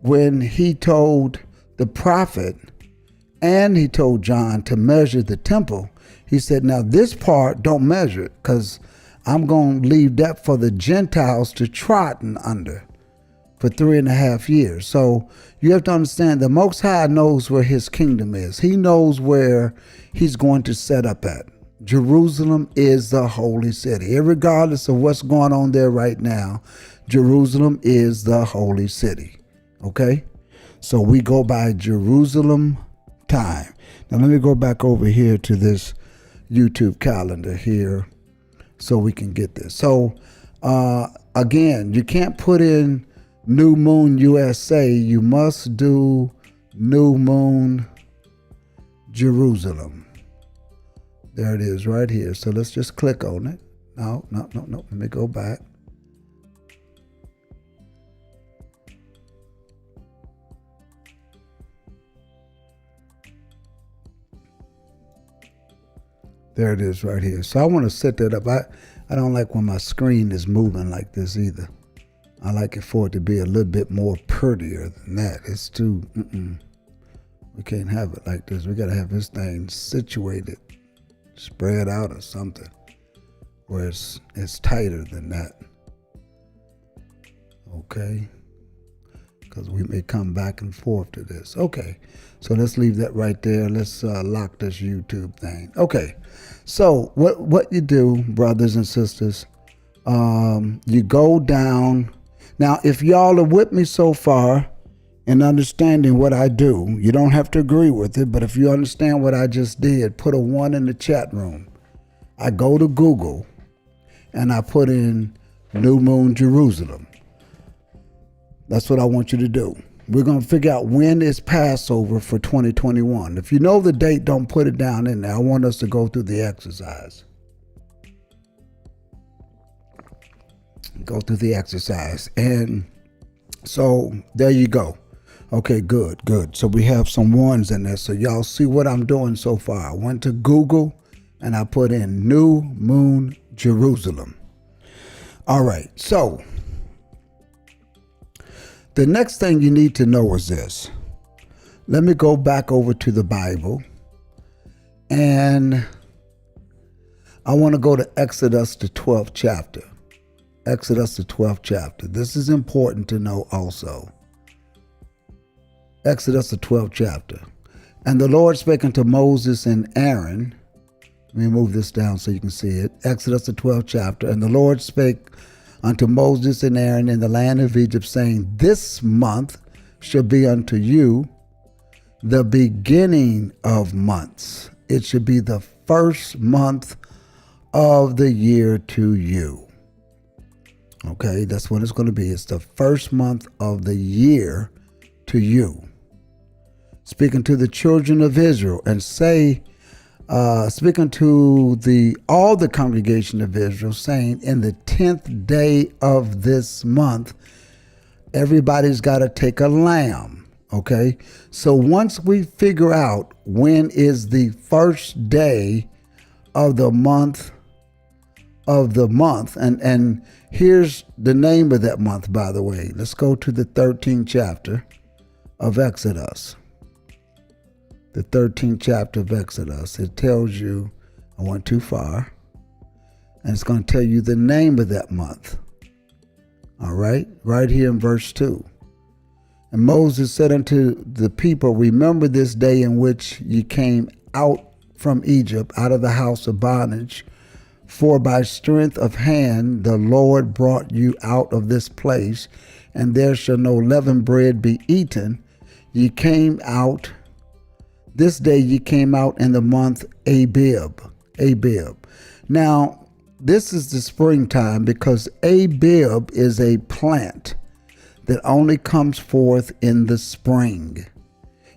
when he told the prophet and he told John to measure the temple, he said, now this part don't measure it, because I'm going to leave that for the Gentiles to trodden under for 3.5 years. So you have to understand the Most High knows where his kingdom is. He knows where he's going to set up at. Jerusalem is the holy city. Irregardless of what's going on there right now, Jerusalem is the holy city. Okay? So we go by Jerusalem time. Now let me go back over here to this YouTube calendar here so we can get this. So again, you can't put in new moon USA. You must do new moon Jerusalem. There it is right here. So let's just click on it. No. Let me go back. There it is right here. So I want to set that up. I don't like when my screen is moving like this either. I like it for it to be a little bit more prettier than that. It's too, we can't have it like this. We got to have this thing situated, spread out or something, where it's tighter than that. Okay. Because we may come back and forth to this. Okay. So let's leave that right there. Let's lock this YouTube thing. Okay. So what you do, brothers and sisters, you go down. Now, if y'all are with me so far in understanding what I do, you don't have to agree with it, but if you understand what I just did, put a 1 in the chat room. I go to Google and I put in New Moon Jerusalem. That's what I want you to do. We're going to figure out when is Passover for 2021. If you know the date, don't put it down in there. I want us to go through the exercise. Go through the exercise. And so there you go. Okay, good. So we have some 1s in there. So y'all see what I'm doing so far. I went to Google and I put in New Moon Jerusalem. All right. So the next thing you need to know is this. Let me go back over to the Bible, and I want to go to Exodus, the 12th chapter. Exodus, the 12th chapter. This is important to know also. Exodus, the 12th chapter. And the Lord spake unto Moses and Aaron. Let me move this down so you can see it. Exodus, the 12th chapter. And the Lord spake unto Moses and Aaron in the land of Egypt, saying, this month shall be unto you the beginning of months. It should be the first month of the year to you. Okay, that's what it's going to be. It's the first month of the year to you. Speaking to the children of Israel, and say, speaking to all the congregation of Israel, saying, in the 10th day of this month, everybody's got to take a lamb. Okay, so once we figure out when is the first day of the month and here's the name of that month, by the way. Let's go to the 13th chapter of Exodus. The 13th chapter of Exodus. It tells you, I went too far, and it's going to tell you the name of that month. All right, right here in verse 2. And Moses said unto the people, remember this day in which ye came out from Egypt, out of the house of bondage. For by strength of hand the Lord brought you out of this place, and there shall no leavened bread be eaten. Ye came out, this day ye came out in the month Abib. Now, this is the springtime because Abib is a plant that only comes forth in the spring,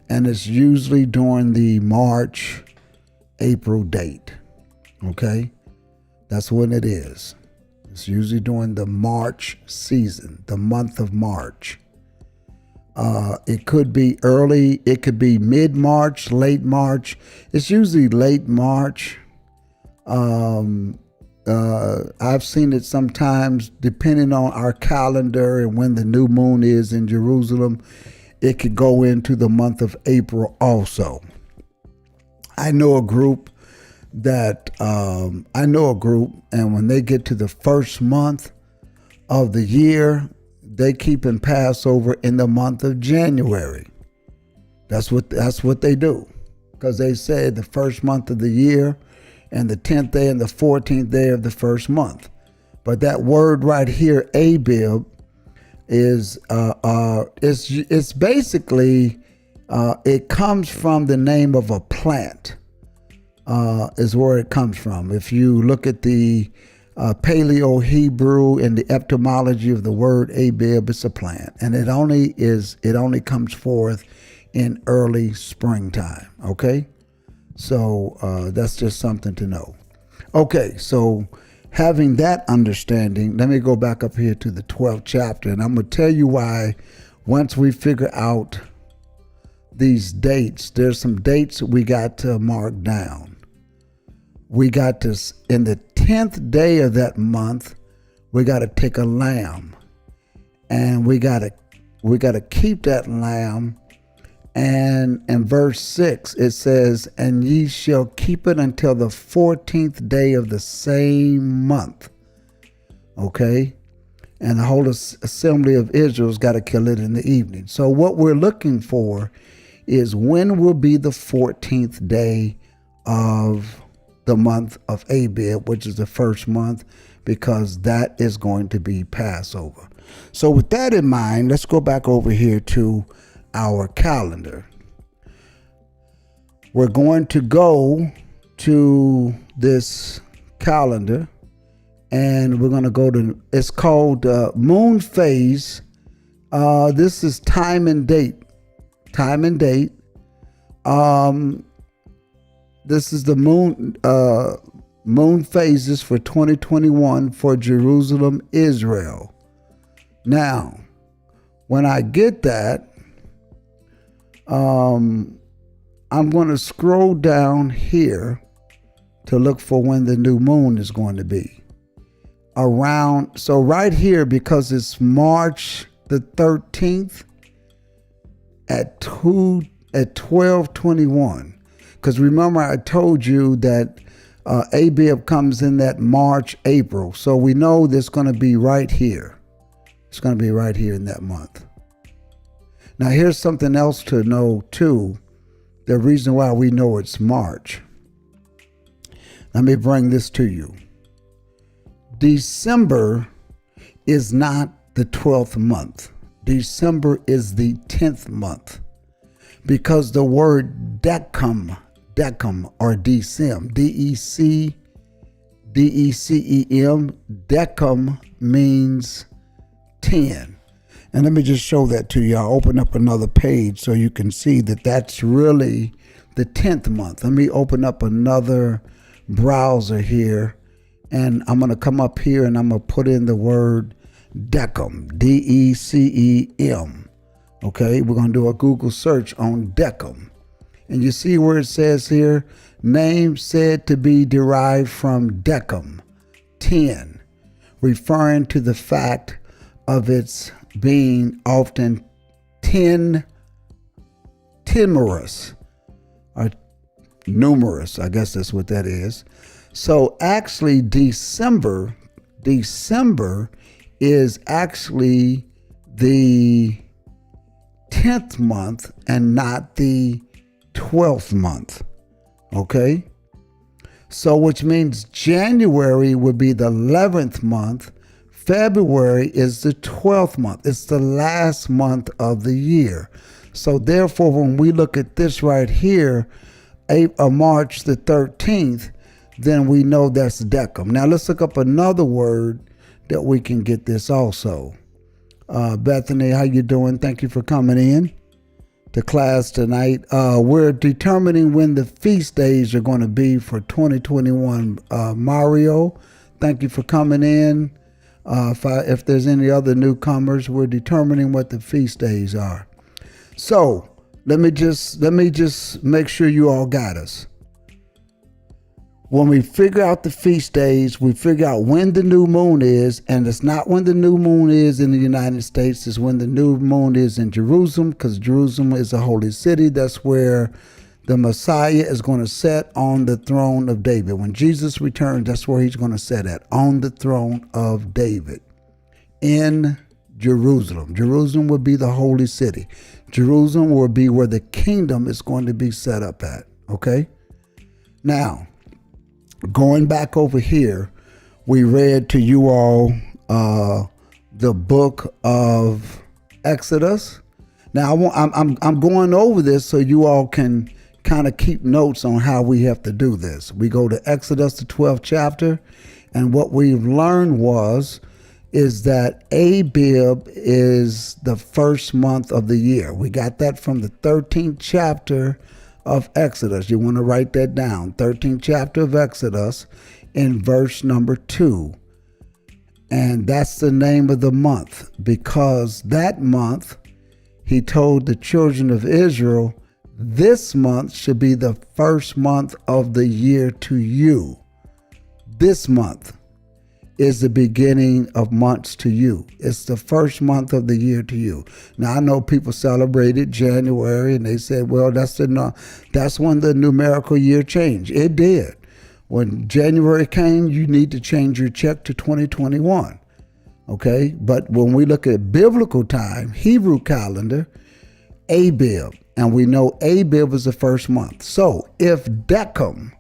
and it's usually during the March, April date. Okay, that's when it is. It's usually during the March season, the month of March. It could be early, it could be mid-March, late March. It's usually late March. I've seen it sometimes, depending on our calendar and when the new moon is in Jerusalem, it could go into the month of April also. I know a group, and when they get to the first month of the year, they keep in Passover in the month of January. That's what they do, because they say the first month of the year and the 10th day and the 14th day of the first month. But that word right here, Abib, is it's basically it comes from the name of a plant. Is where it comes from. If you look at the Paleo Hebrew and the etymology of the word Abib, it's a plant, and it only comes forth in early springtime. Okay. So that's just something to know. Okay, so having that understanding, let me go back up here to the 12th chapter, and I'm going to tell you why once we figure out these dates, there's some dates we got to mark down. We got to, in the 10th day of that month, we got to take a lamb, and we got to keep that lamb. And in verse 6, it says, and ye shall keep it until the 14th day of the same month. Okay? And the whole assembly of Israel's got to kill it in the evening. So what we're looking for is when will be the 14th day of the month of Abib, which is the first month, because that is going to be Passover. So with that in mind, let's go back over here to our calendar. We're going to go to this calendar, and we're going to go to, it's called moon phase. This is time and date. This is the moon phases for 2021 for Jerusalem, Israel. Now, when I get that, I'm going to scroll down here to look for when the new moon is going to be. So right here, because it's March the 13th at 12:21. Because remember, I told you that Abib comes in that March, April. So we know that's going to be right here. It's going to be right here in that month. Now, here's something else to know, too. The reason why we know it's March. Let me bring this to you. December is not the 12th month. December is the 10th month. Because the word decem, or decem, D-E-C-E-M, decem means 10. And let me just show that to you. I'll open up another page so you can see that that's really the 10th month. Let me open up another browser here, and I'm going to come up here and I'm going to put in the word decem, D-E-C-E-M. Okay, we're going to do a Google search on Decem. And you see where it says here, name said to be derived from Decem, 10, referring to the fact of its being often timorous or numerous. I guess that's what that is. So actually December is actually the 10th month and not the 12th month. Okay? So which means January would be the 11th month. February is the 12th month. It's the last month of the year. So therefore, when we look at this right here, March the 13th, then we know that's Decem. Now let's look up another word that we can get this also. Bethany, how you doing? Thank you for coming in to class tonight. We're determining when the feast days are going to be for 2021. Mario, thank you for coming in. If there's any other newcomers, we're determining what the feast days are. So let me just make sure you all got us. When we figure out the feast days, we figure out when the new moon is, and it's not when the new moon is in the United States, it's when the new moon is in Jerusalem, because Jerusalem is a holy city. That's where the Messiah is going to sit on the throne of David. When Jesus returns, that's where he's going to sit at, on the throne of David in Jerusalem. Jerusalem will be the holy city. Jerusalem will be where the kingdom is going to be set up at. Okay? Now, going back over here, we read to you all the book of Exodus. Now, I'm going over this so you all can kind of keep notes on how we have to do this. We go to Exodus, the 12th chapter, and what we've learned is that Abib is the first month of the year. We got that from the 13th chapter of Exodus. You want to write that down. 13th chapter of Exodus in verse number 2. And that's the name of the month, because that month he told the children of Israel, this month should be the first month of the year to you. This month is the beginning of months to you. It's the first month of the year to you. Now, I know people celebrated January and they said, well, that's when the numerical year changed. It did. When January came, you need to change your check to 2021. Okay? But when we look at biblical time, Hebrew calendar, Abib, and we know Abib is the first month. So if Decem,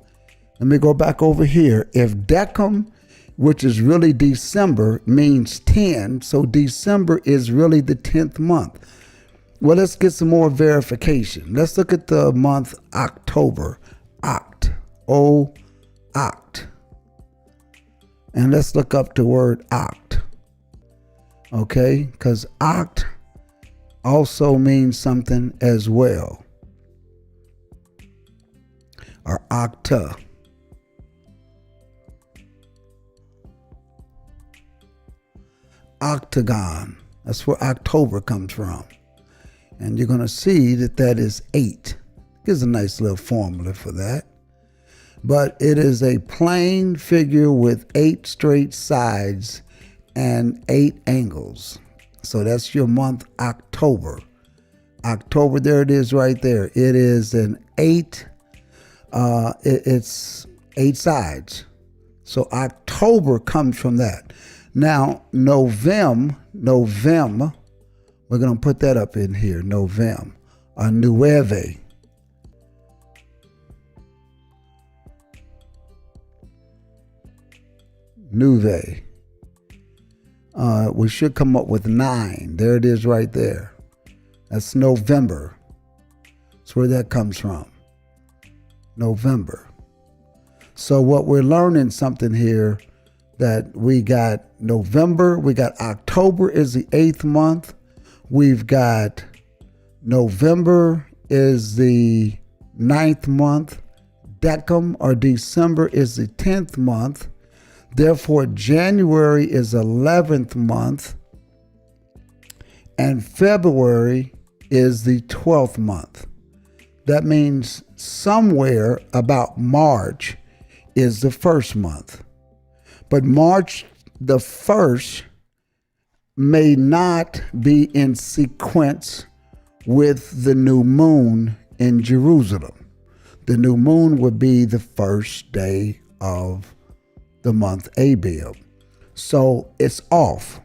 let me go back over here. If Decem, which is really December, means 10, so December is really the 10th month. Well, let's get some more verification. Let's look at the month October. Oct. O-Oct. And let's look up the word oct. Okay? Because oct also means something as well. Or octa. Octagon. That's where October comes from. And you're going to see that that is 8. Gives a nice little formula for that. But it is a plane figure with 8 straight sides and 8 angles. So that's your month October. October, there it is right there. It is an 8. It's 8 sides. So October comes from that. Now, November, we're going to put that up in here, November, or Nueve. Nuve. We should come up with 9. There it is right there. That's November. That's where that comes from. November. So what we're learning something here, that we got November, we got October is the 8th month. We've got November is the 9th month. Decem or December is the 10th month. Therefore, January is 11th month. And February is the 12th month. That means somewhere about March is the first month. But March the 1st may not be in sequence with the new moon in Jerusalem. The new moon would be the first day of the month Abib. So it's off.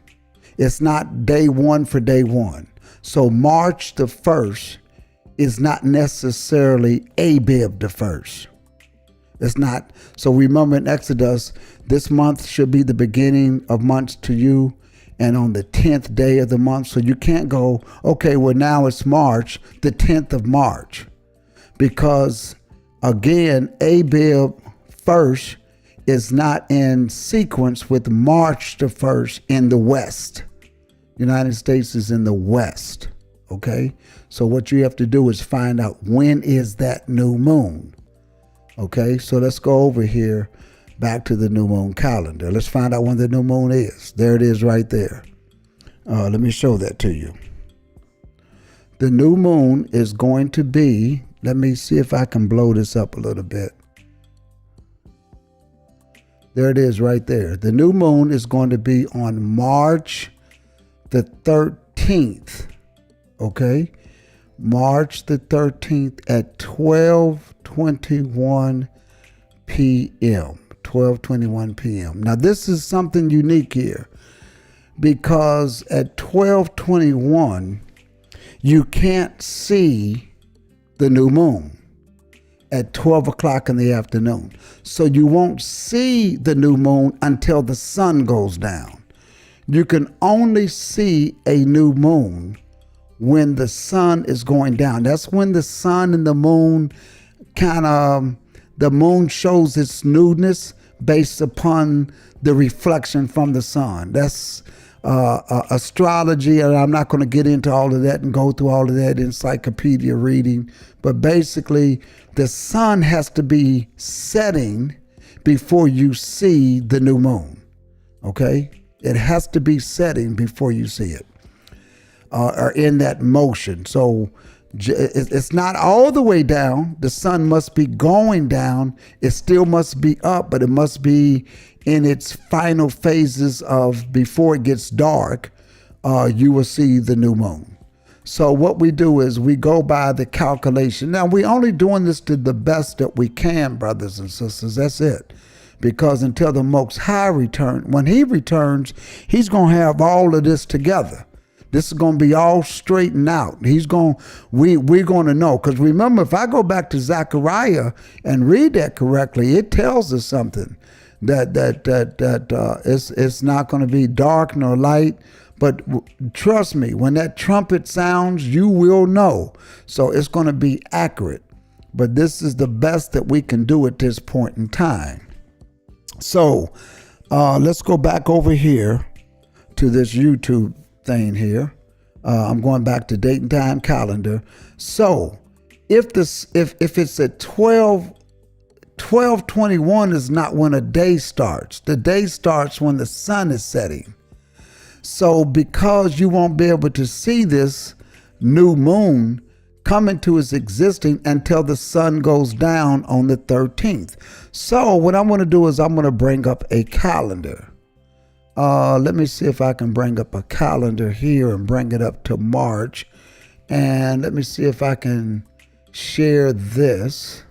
It's not day one for day one. So March the 1st is not necessarily Abib the 1st. It's not. So remember in Exodus, this month should be the beginning of months to you, and on the 10th day of the month. So you can't go, okay, well now it's March, the 10th of March. Because again, Abib 1st is not in sequence with March the 1st in the West. United States is in the West, okay? So what you have to do is find out when is that new moon, okay? So let's go over here back to the new moon calendar. Let's find out when the new moon is. There it is right there. Let me show that to you. The new moon is going to be, let me see if I can blow this up a little bit. There it is right there. The new moon is going to be on March the 13th, okay? March the 13th at 12:21 p.m. 12:21 p.m. Now this is something unique here, because at 12:21 you can't see the new moon at 12 o'clock in the afternoon. So you won't see the new moon until the sun goes down. You can only see a new moon when the sun is going down. That's when the sun and the moon the moon shows its newness based upon the reflection from the sun. That's astrology, and I'm not going to get into all of that and go through all of that encyclopedia reading. But basically, the sun has to be setting before you see the new moon. Okay? It has to be setting before you see it, or in that motion. So it's not all the way down. The sun must be going down. It still must be up, but it must be in its final phases of before it gets dark. You will see the new moon. So what we do is we go by the calculation. Now, we're only doing this to the best that we can, brothers and sisters. That's it. Because until the Most High return, when he returns, he's going to have all of this together. This is going to be all straightened out. We're going to know. Because remember, if I go back to Zechariah and read that correctly, it tells us something. That it's not going to be dark nor light. But trust me, when that trumpet sounds, you will know. So it's going to be accurate. But this is the best that we can do at this point in time. So let's go back over here to this YouTube thing here. I'm going back to date and time calendar. So if it's at 12:21 is not when a day starts. The day starts when the sun is setting. So because you won't be able to see this new moon come into its existing until the sun goes down on the 13th. So what I'm going to do is I'm going to bring up a calendar. Let me see if I can bring up a calendar here and bring it up to March. And let me see if I can share this.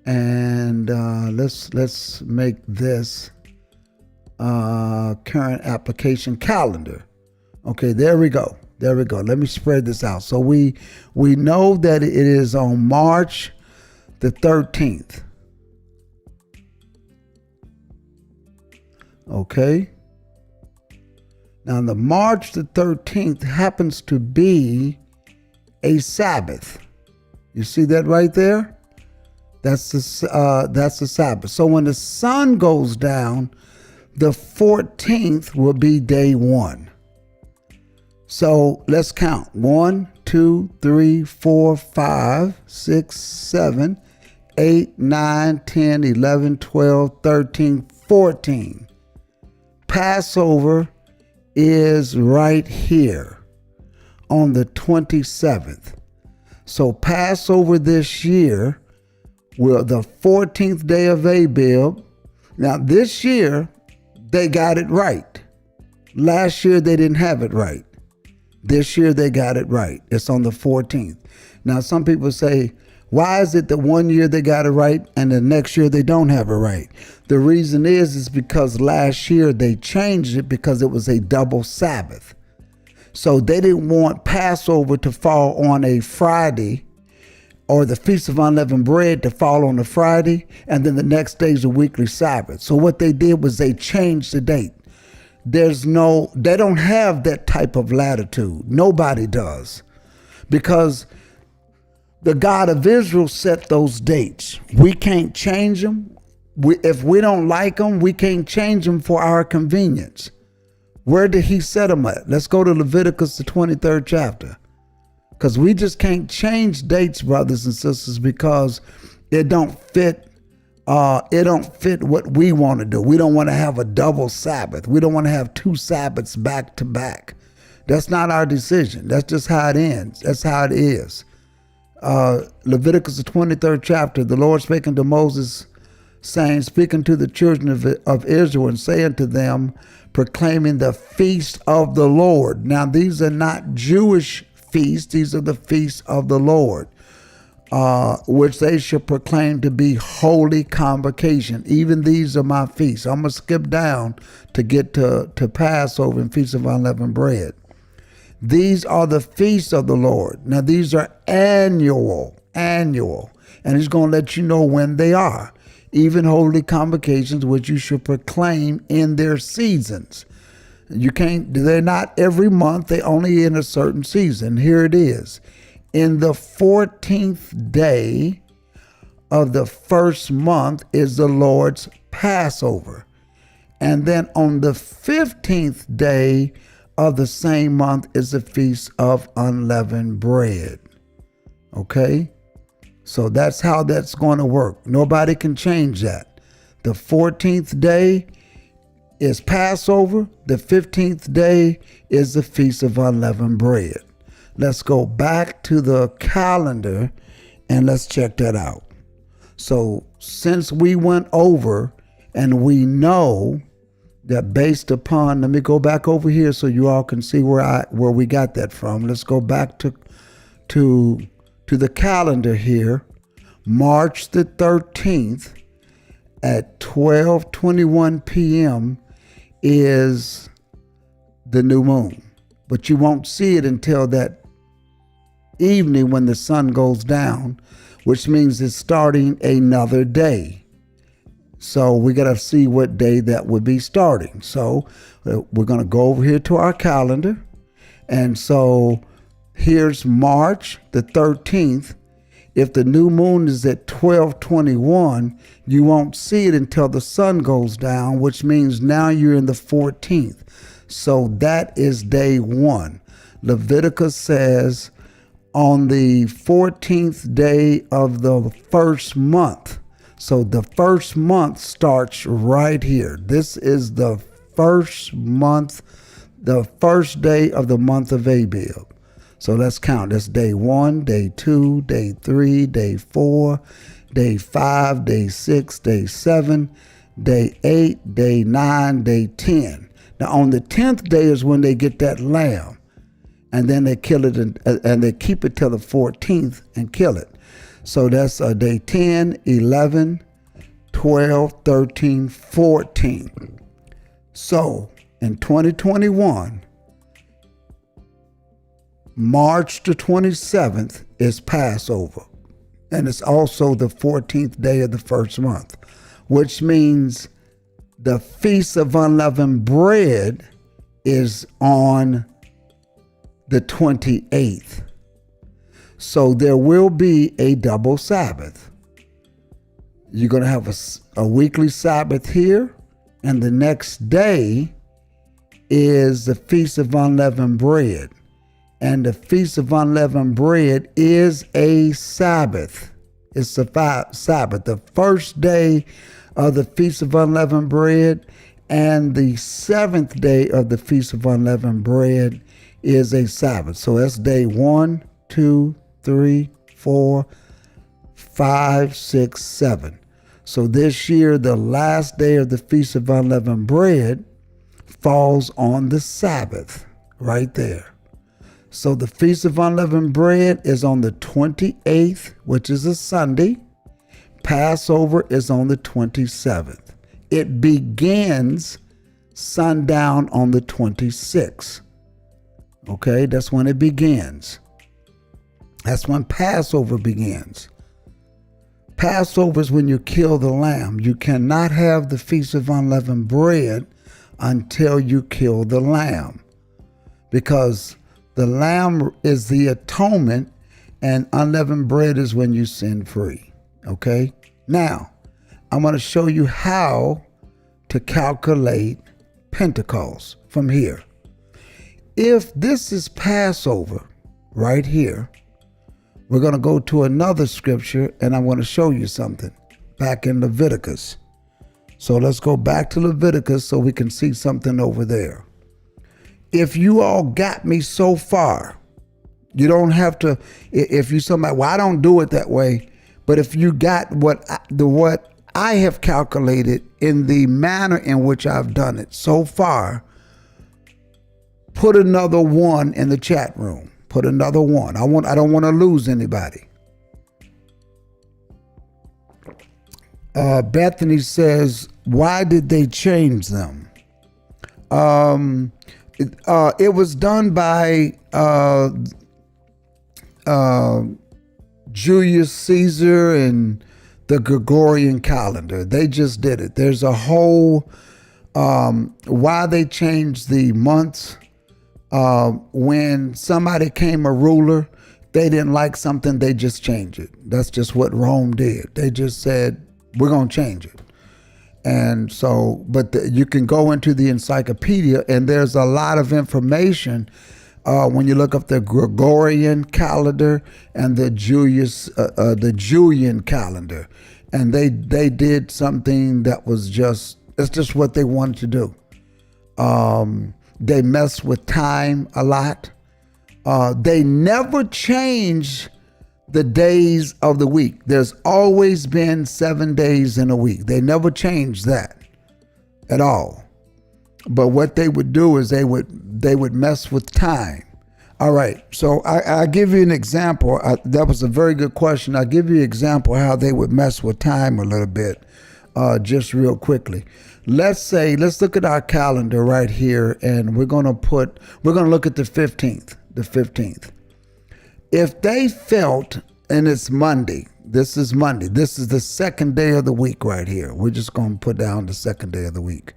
And let's make this current application calendar. Okay, there we go. There we go. Let me spread this out. So we know that it is on March the 13th. Okay. Now the March the 13th happens to be a Sabbath. You see that right there? That's the Sabbath. So when the sun goes down, the 14th will be day one. So let's count. 1, 2, 3, 4, 5, 6, 7, 8, 9, 10, 11, 12, 13, 14. Passover is right here on the 27th. So Passover this year will the 14th day of Abib. Now this year they got it right. Last year they didn't have it right. This year they got it right. It's on the 14th. Now some people say, why is it that one year they got it right and the next year they don't have it right? The reason is because last year they changed it because it was a double Sabbath. So they didn't want Passover to fall on a Friday or the Feast of Unleavened Bread to fall on a Friday, and then the next day is a weekly Sabbath. So what they did was they changed the date. They don't have that type of latitude. Nobody does. Because the God of Israel set those dates. We can't change them. If we don't like them, we can't change them for our convenience. Where did he set them at? Let's go to Leviticus, the 23rd chapter. Because we just can't change dates, brothers and sisters, because it don't fit what we want to do. We don't want to have a double Sabbath. We don't want to have two Sabbaths back to back. That's not our decision. That's just how it ends. That's how it is. Leviticus, the 23rd chapter, the Lord spake unto Moses, saying, speaking to the children of Israel, and saying to them, proclaiming the feast of the Lord. Now, these are not Jewish feasts. These are the feasts of the Lord, which they shall proclaim to be holy convocation. Even these are my feasts. I'm going to skip down to get to Passover and Feast of Unleavened Bread. These are the feasts of the Lord. Now, these are annual, and he's going to let you know when they are. Even holy convocations, which you should proclaim in their seasons. They're not every month, they only in a certain season. Here it is. In the 14th day of the first month is the Lord's Passover. And then on the 15th day of the same month is the Feast of Unleavened Bread. Okay? So that's how that's going to work. Nobody can change that. The 14th day is Passover. The 15th day is the Feast of Unleavened Bread. Let's go back to the calendar and let's check that out. So since we went over and we know that based upon, let me go back over here so you all can see where we got that from. Let's go back to the calendar here. March the 13th at 12:21 p.m. is the new moon. But you won't see it until that evening when the sun goes down, which means it's starting another day. So we got to see what day that would be starting. So we're going to go over here to our calendar. And so here's March the 13th. If the new moon is at 12:21, you won't see it until the sun goes down, which means now you're in the 14th. So that is day one. Leviticus says on the 14th day of the first month. So the first month starts right here. This is the first month, the first day of the month of Abib. So let's count. That's day 1, day 2, day 3, day 4, day 5, day 6, day 7, day 8, day 9, day 10. Now on the 10th day is when they get that lamb. And then they kill it and they keep it till the 14th and kill it. So that's day 10, 11, 12, 13, 14. So in 2021, March the 27th is Passover. And it's also the 14th day of the first month, which means the Feast of Unleavened Bread is on the 28th. So there will be a double Sabbath. You're going to have a weekly Sabbath here, and the next day is the Feast of Unleavened Bread. And the Feast of Unleavened Bread is a Sabbath. It's a Sabbath. The first day of the Feast of Unleavened Bread and the seventh day of the Feast of Unleavened Bread is a Sabbath. So that's day 1, 2, 3, 4, 5, 6, 7. So this year, the last day of the Feast of Unleavened Bread falls on the Sabbath, right there. So the Feast of Unleavened Bread is on the 28th, which is a Sunday. Passover is on the 27th. It begins sundown on the 26th. Okay, that's when it begins. That's when Passover begins. Passover is when you kill the lamb. You cannot have the Feast of Unleavened Bread until you kill the lamb, because the lamb is the atonement and unleavened bread is when you sin free. Okay? Now, I'm going to show you how to calculate Pentecost from here. If this is Passover right here, we're going to go to another scripture and I'm going to show you something back in Leviticus. So let's go back to Leviticus so we can see something over there. If you all got me so far, you don't have to, if you somebody, well, I don't do it that way, but if you got what I have calculated in the manner in which I've done it so far, put another 1 in the chat room. Put another 1. I don't want to lose anybody. Bethany says, why did they change them? It was done by Julius Caesar and the Gregorian calendar. They just did it. There's a whole why they changed the months. When somebody came a ruler, they didn't like something, they just changed it. That's just what Rome did. They just said, we're going to change it. And so, but you can go into the encyclopedia and there's a lot of information when you look up the Gregorian calendar and the Julian calendar. And they did something that was it's just what they wanted to do. They mess with time a lot. They never change the days of the week. There's always been 7 days in a week. They never changed that at all. But what they would do is they would mess with time. All right, so I give you an example. That was a very good question. I'll give you an example how they would mess with time a little bit, just real quickly. Let's look at our calendar right here, and we're gonna look at the 15th. If they felt, and it's Monday, this is Monday. This is the second day of the week right here. We're just gonna put down the second day of the week.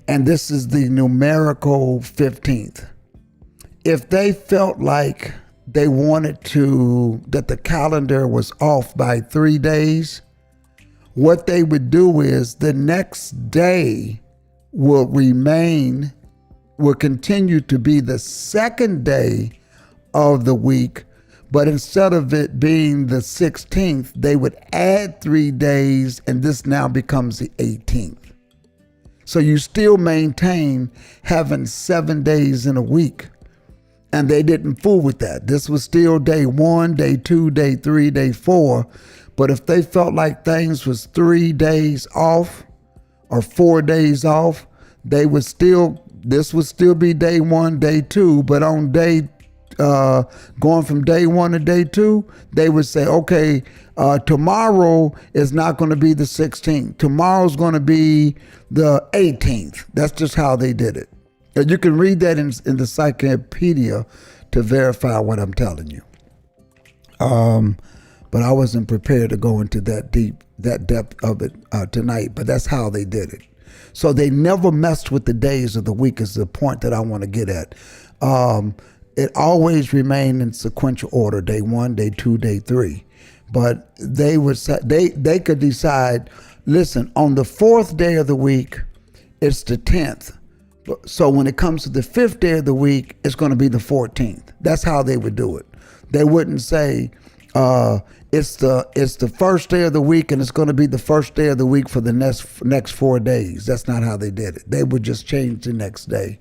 And this is the numerical 15th. If they felt like they wanted that the calendar was off by 3 days, what they would do is the next day will continue to be the second day of the week, but instead of it being the 16th, they would add 3 days, and this now becomes the 18th. So you still maintain having 7 days in a week, and they didn't fool with that. This was still day 1, day 2, day 3, day 4. But if they felt like things was 3 days off or 4 days off, this would still be day 1, day 2, but on going from day 1 to day 2, they would say, okay, tomorrow is not going to be the 16th. Tomorrow's going to be the 18th. That's just how they did it. And you can read that in the encyclopedia to verify what I'm telling you. But I wasn't prepared to go into that depth of it tonight, but that's how they did it. So they never messed with the days of the week is the point that I want to get at. It always remained in sequential order, day 1, day 2, day 3. But they could decide, listen, on the 4th day of the week, it's the 10th. So when it comes to the 5th day of the week, it's going to be the 14th. That's how they would do it. They wouldn't say, it's the first day of the week and it's going to be the first day of the week for the next 4 days. That's not how they did it. They would just change the next day.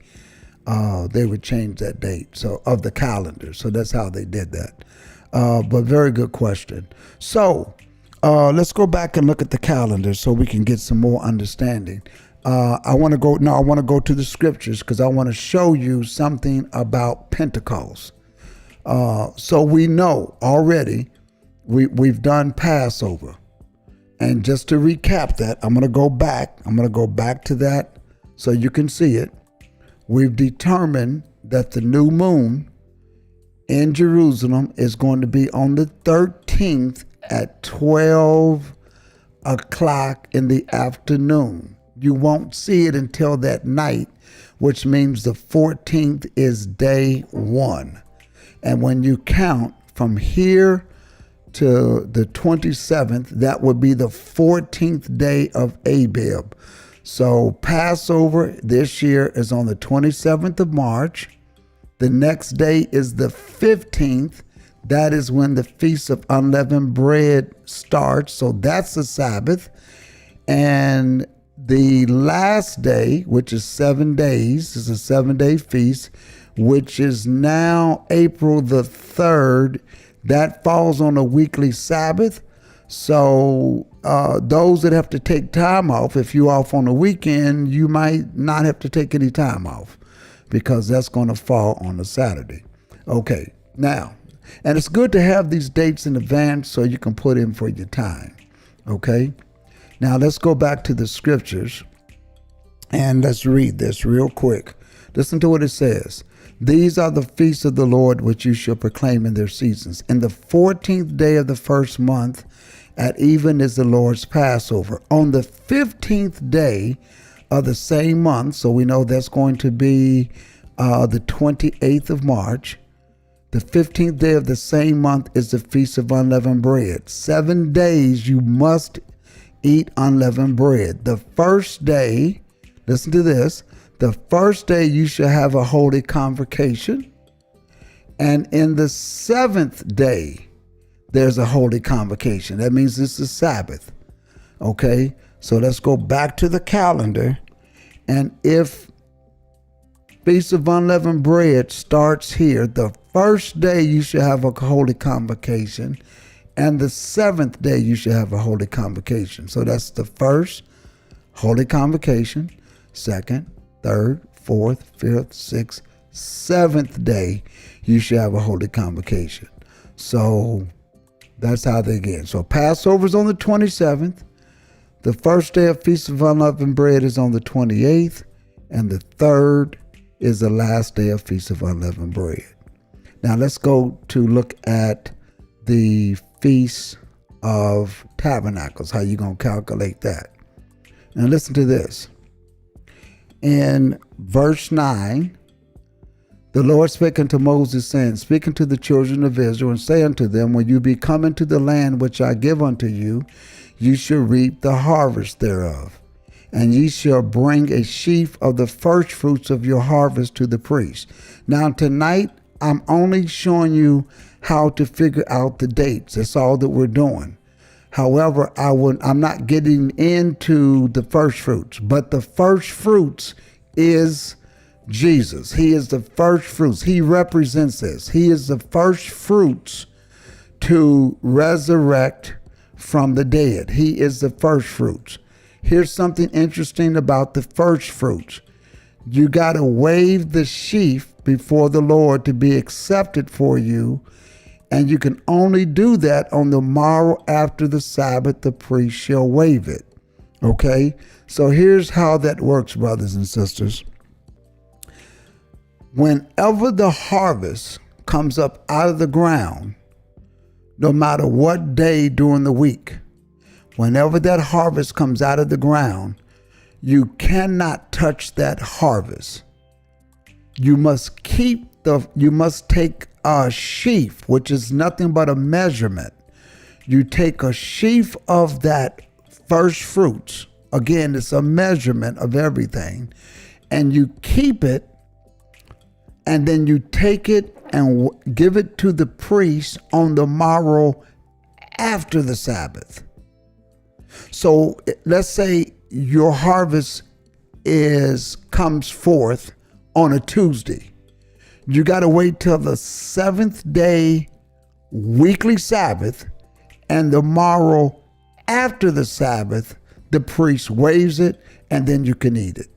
they would change that date so of the calendar. So that's how they did that. But very good question. So let's go back and look at the calendar so we can get some more understanding. I want to go to the scriptures because I want to show you something about Pentecost. So we know already we've done Passover. And just to recap that, I'm going to go back to that so you can see it. We've determined that the new moon in Jerusalem is going to be on the 13th at 12 o'clock in the afternoon. You won't see it until that night, which means the 14th is day 1. And when you count from here to the 27th, that would be the 14th day of Abib. So Passover this year is on the 27th of March. The next day is the 15th. That is when the Feast of Unleavened Bread starts. So that's the Sabbath. And the last day, which is 7 days, is a 7-day feast, which is now April the 3rd. That falls on a weekly Sabbath. So those that have to take time off, if you're off on the weekend, you might not have to take any time off because that's going to fall on a Saturday. Okay, now, and it's good to have these dates in advance so you can put in for your time. Okay, now let's go back to the scriptures and let's read this real quick. Listen to what it says. These are the feasts of the Lord which you shall proclaim in their seasons. In the 14th day of the first month at even is the Lord's Passover. On the 15th day of the same month, so we know that's going to be the 28th of March, the 15th day of the same month is the Feast of Unleavened Bread. 7 days you must eat unleavened bread. The first day, listen to this, the first day you shall have a holy convocation. And in the 7th day, there's a holy convocation. That means it's the Sabbath. Okay, so let's go back to the calendar. And if Feast of Unleavened Bread starts here, the first day you shall have a holy convocation. And the 7th day you shall have a holy convocation. So that's the first holy convocation, second, third, fourth, fifth, sixth, 7th day, you shall have a holy convocation. So that's how they get. So Passover's on the 27th. The first day of Feast of Unleavened Bread is on the 28th. And the 3rd is the last day of Feast of Unleavened Bread. Now let's go to look at the Feast of Tabernacles, how you going to calculate that. Now listen to this. In verse 9, the Lord spake unto Moses, saying, Speak unto the children of Israel, and say unto them, When you be come into the land which I give unto you, you shall reap the harvest thereof. And ye shall bring a sheaf of the first fruits of your harvest to the priest. Now tonight, I'm only showing you how to figure out the dates. That's all that we're doing. However, I'm not getting into the first fruits, but the first fruits is Jesus. He is the first fruits. He represents this. He is the first fruits to resurrect from the dead. He is the first fruits. Here's something interesting about the first fruits. You got to wave the sheaf before the Lord to be accepted for you. And you can only do that on the morrow after the Sabbath, the priest shall wave it. Okay? So here's how that works, brothers and sisters. Whenever the harvest comes up out of the ground, no matter what day during the week, whenever that harvest comes out of the ground, you cannot touch that harvest. You must take a sheaf, which is nothing but a measurement. You take a sheaf of that first fruits. Again, it's a measurement of everything. And you keep it, and then you take it and give it to the priest on the morrow after the Sabbath. So let's say your harvest comes forth on a Tuesday. You got to wait till the 7th day weekly Sabbath, and the morrow after the Sabbath, the priest waves it, and then you can eat it.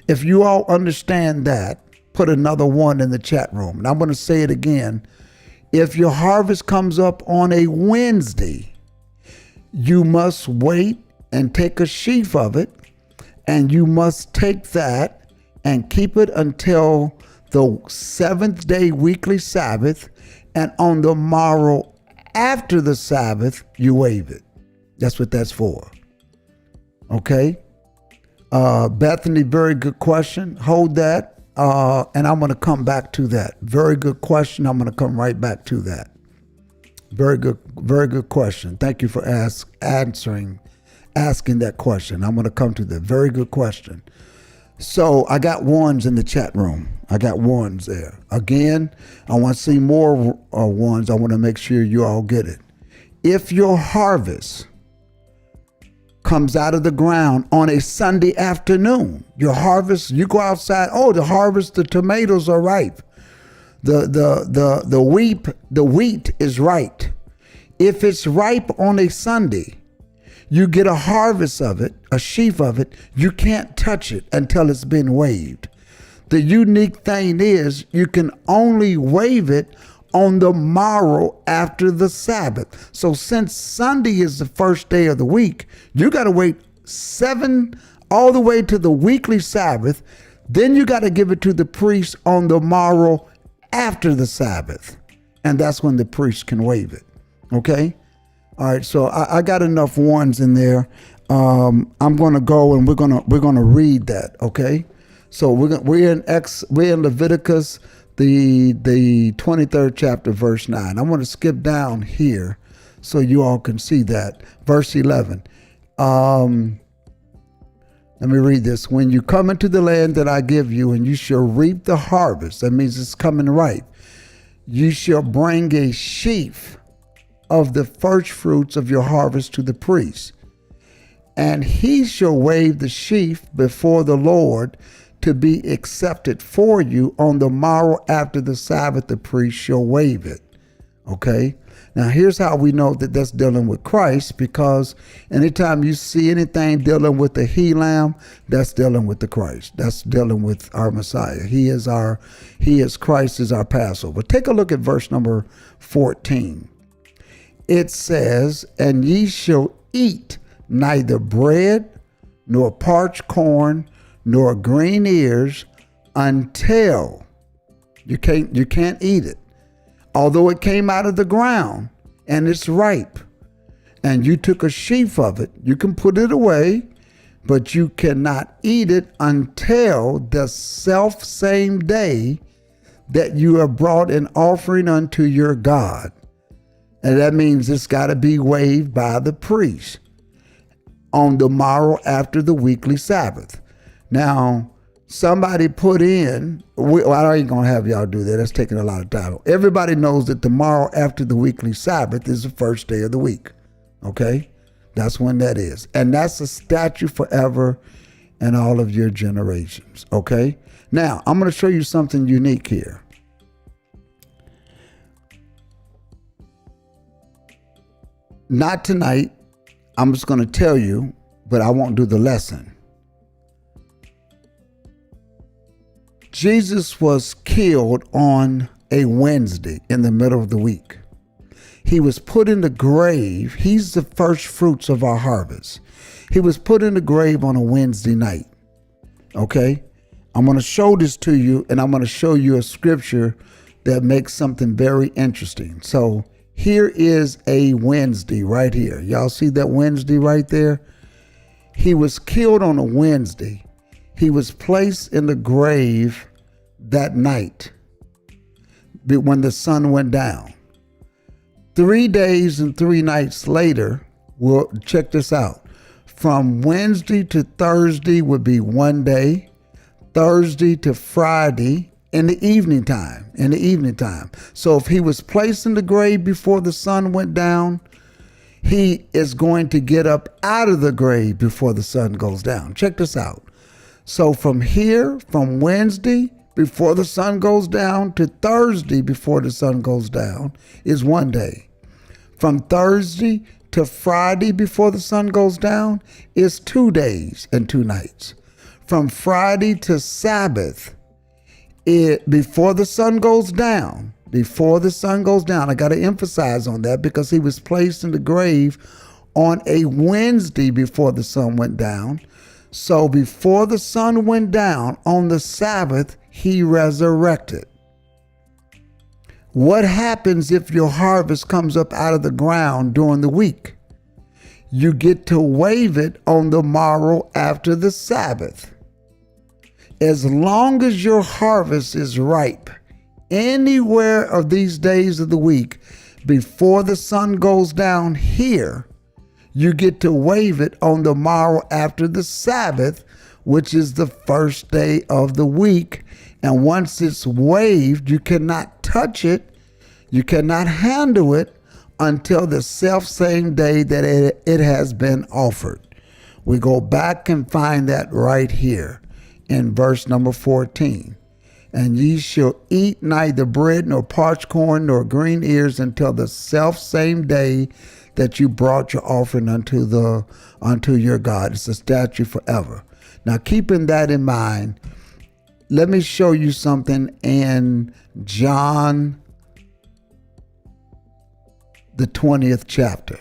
If you all understand that, put another 1 in the chat room. And I'm going to say it again. If your harvest comes up on a Wednesday, you must wait and take a sheaf of it, and you must take that and keep it until the 7th day weekly Sabbath, and on the morrow after the Sabbath, you wave it. That's what that's for. Okay? Bethany, very good question. Hold that. And I'm going to come back to that. Very good question. I'm going to come right back to that. Very good question. Thank you for asking that question. I'm going to come to that. Very good question. So I got 1s in the chat room. I got 1s there. Again, I want to see more 1s. I want to make sure you all get it. If your harvest comes out of the ground on a Sunday afternoon, your harvest, you go outside, the tomatoes are ripe. The wheat is right. If it's ripe on a Sunday, you get a harvest of it, a sheaf of it, you can't touch it until it's been waved. The unique thing is you can only wave it on the morrow after the Sabbath. So since Sunday is the first day of the week, you got to wait 7 all the way to the weekly Sabbath. Then you got to give it to the priest on the morrow after the Sabbath. And that's when the priest can wave it. Okay? All right, so I got enough 1s in there. I'm going to go and we're gonna read that. Okay, so we're in Leviticus, the 23rd chapter, verse 9. I'm going to skip down here so you all can see that. Verse 11. Let me read this. When you come into the land that I give you, and you shall reap the harvest, that means it's coming ripe. You shall bring a sheaf of the first fruits of your harvest to the priest, and he shall wave the sheaf before the Lord to be accepted for you. On the morrow after the Sabbath, the priest shall wave it. Okay, now here's how we know that that's dealing with Christ, because anytime you see anything dealing with the he lamb, that's dealing with the Christ. That's dealing with our Messiah. He is Christ is our Passover. Take a look at verse number 14. It says, and ye shall eat neither bread, nor parched corn, nor green ears, until you can't eat it. Although it came out of the ground and it's ripe, and you took a sheaf of it, you can put it away, but you cannot eat it until the self same day that you have brought an offering unto your God. And that means it's got to be waved by the priest on the morrow after the weekly Sabbath. Now, somebody put in, I ain't going to have y'all do that. That's taking a lot of time. Everybody knows that the morrow after the weekly Sabbath is the first day of the week. Okay? That's when that is. And that's a statute forever in all of your generations. Okay? Now, I'm going to show you something unique here. Not tonight. I'm just going to tell you, but I won't do the lesson. Jesus was killed on a Wednesday in the middle of the week. He was put in the grave. He's the first fruits of our harvest. He was put in the grave on a Wednesday night. Okay? I'm going to show this to you, and I'm going to show you a scripture that makes something very interesting. So here is a Wednesday right here. Y'all see that Wednesday right there? He was killed on a Wednesday. He was placed in the grave that night when the sun went down. 3 days and 3 nights later, well, check this out. From Wednesday to Thursday would be 1 day. Thursday to Friday in the evening time. So if he was placed in the grave before the sun went down, he is going to get up out of the grave before the sun goes down. Check this out. So from here, from Wednesday before the sun goes down to Thursday before the sun goes down is one day. From Thursday to Friday before the sun goes down is 2 days and 2 nights. From Friday to Sabbath, before the sun goes down, I got to emphasize on that because he was placed in the grave on a Wednesday before the sun went down. So before the sun went down on the Sabbath, he resurrected. What happens if your harvest comes up out of the ground during the week? You get to wave it on the morrow after the Sabbath. As long as your harvest is ripe, anywhere of these days of the week, before the sun goes down here, you get to wave it on the morrow after the Sabbath, which is the first day of the week. And once it's waved, you cannot touch it, you cannot handle it until the self-same day that it has been offered. We go back and find that right here in verse number 14. And ye shall eat neither bread nor parched corn nor green ears until the self-same day that you brought your offering unto your God. It's a statute forever. Now, keeping that in mind, let me show you something in John, the 20th chapter.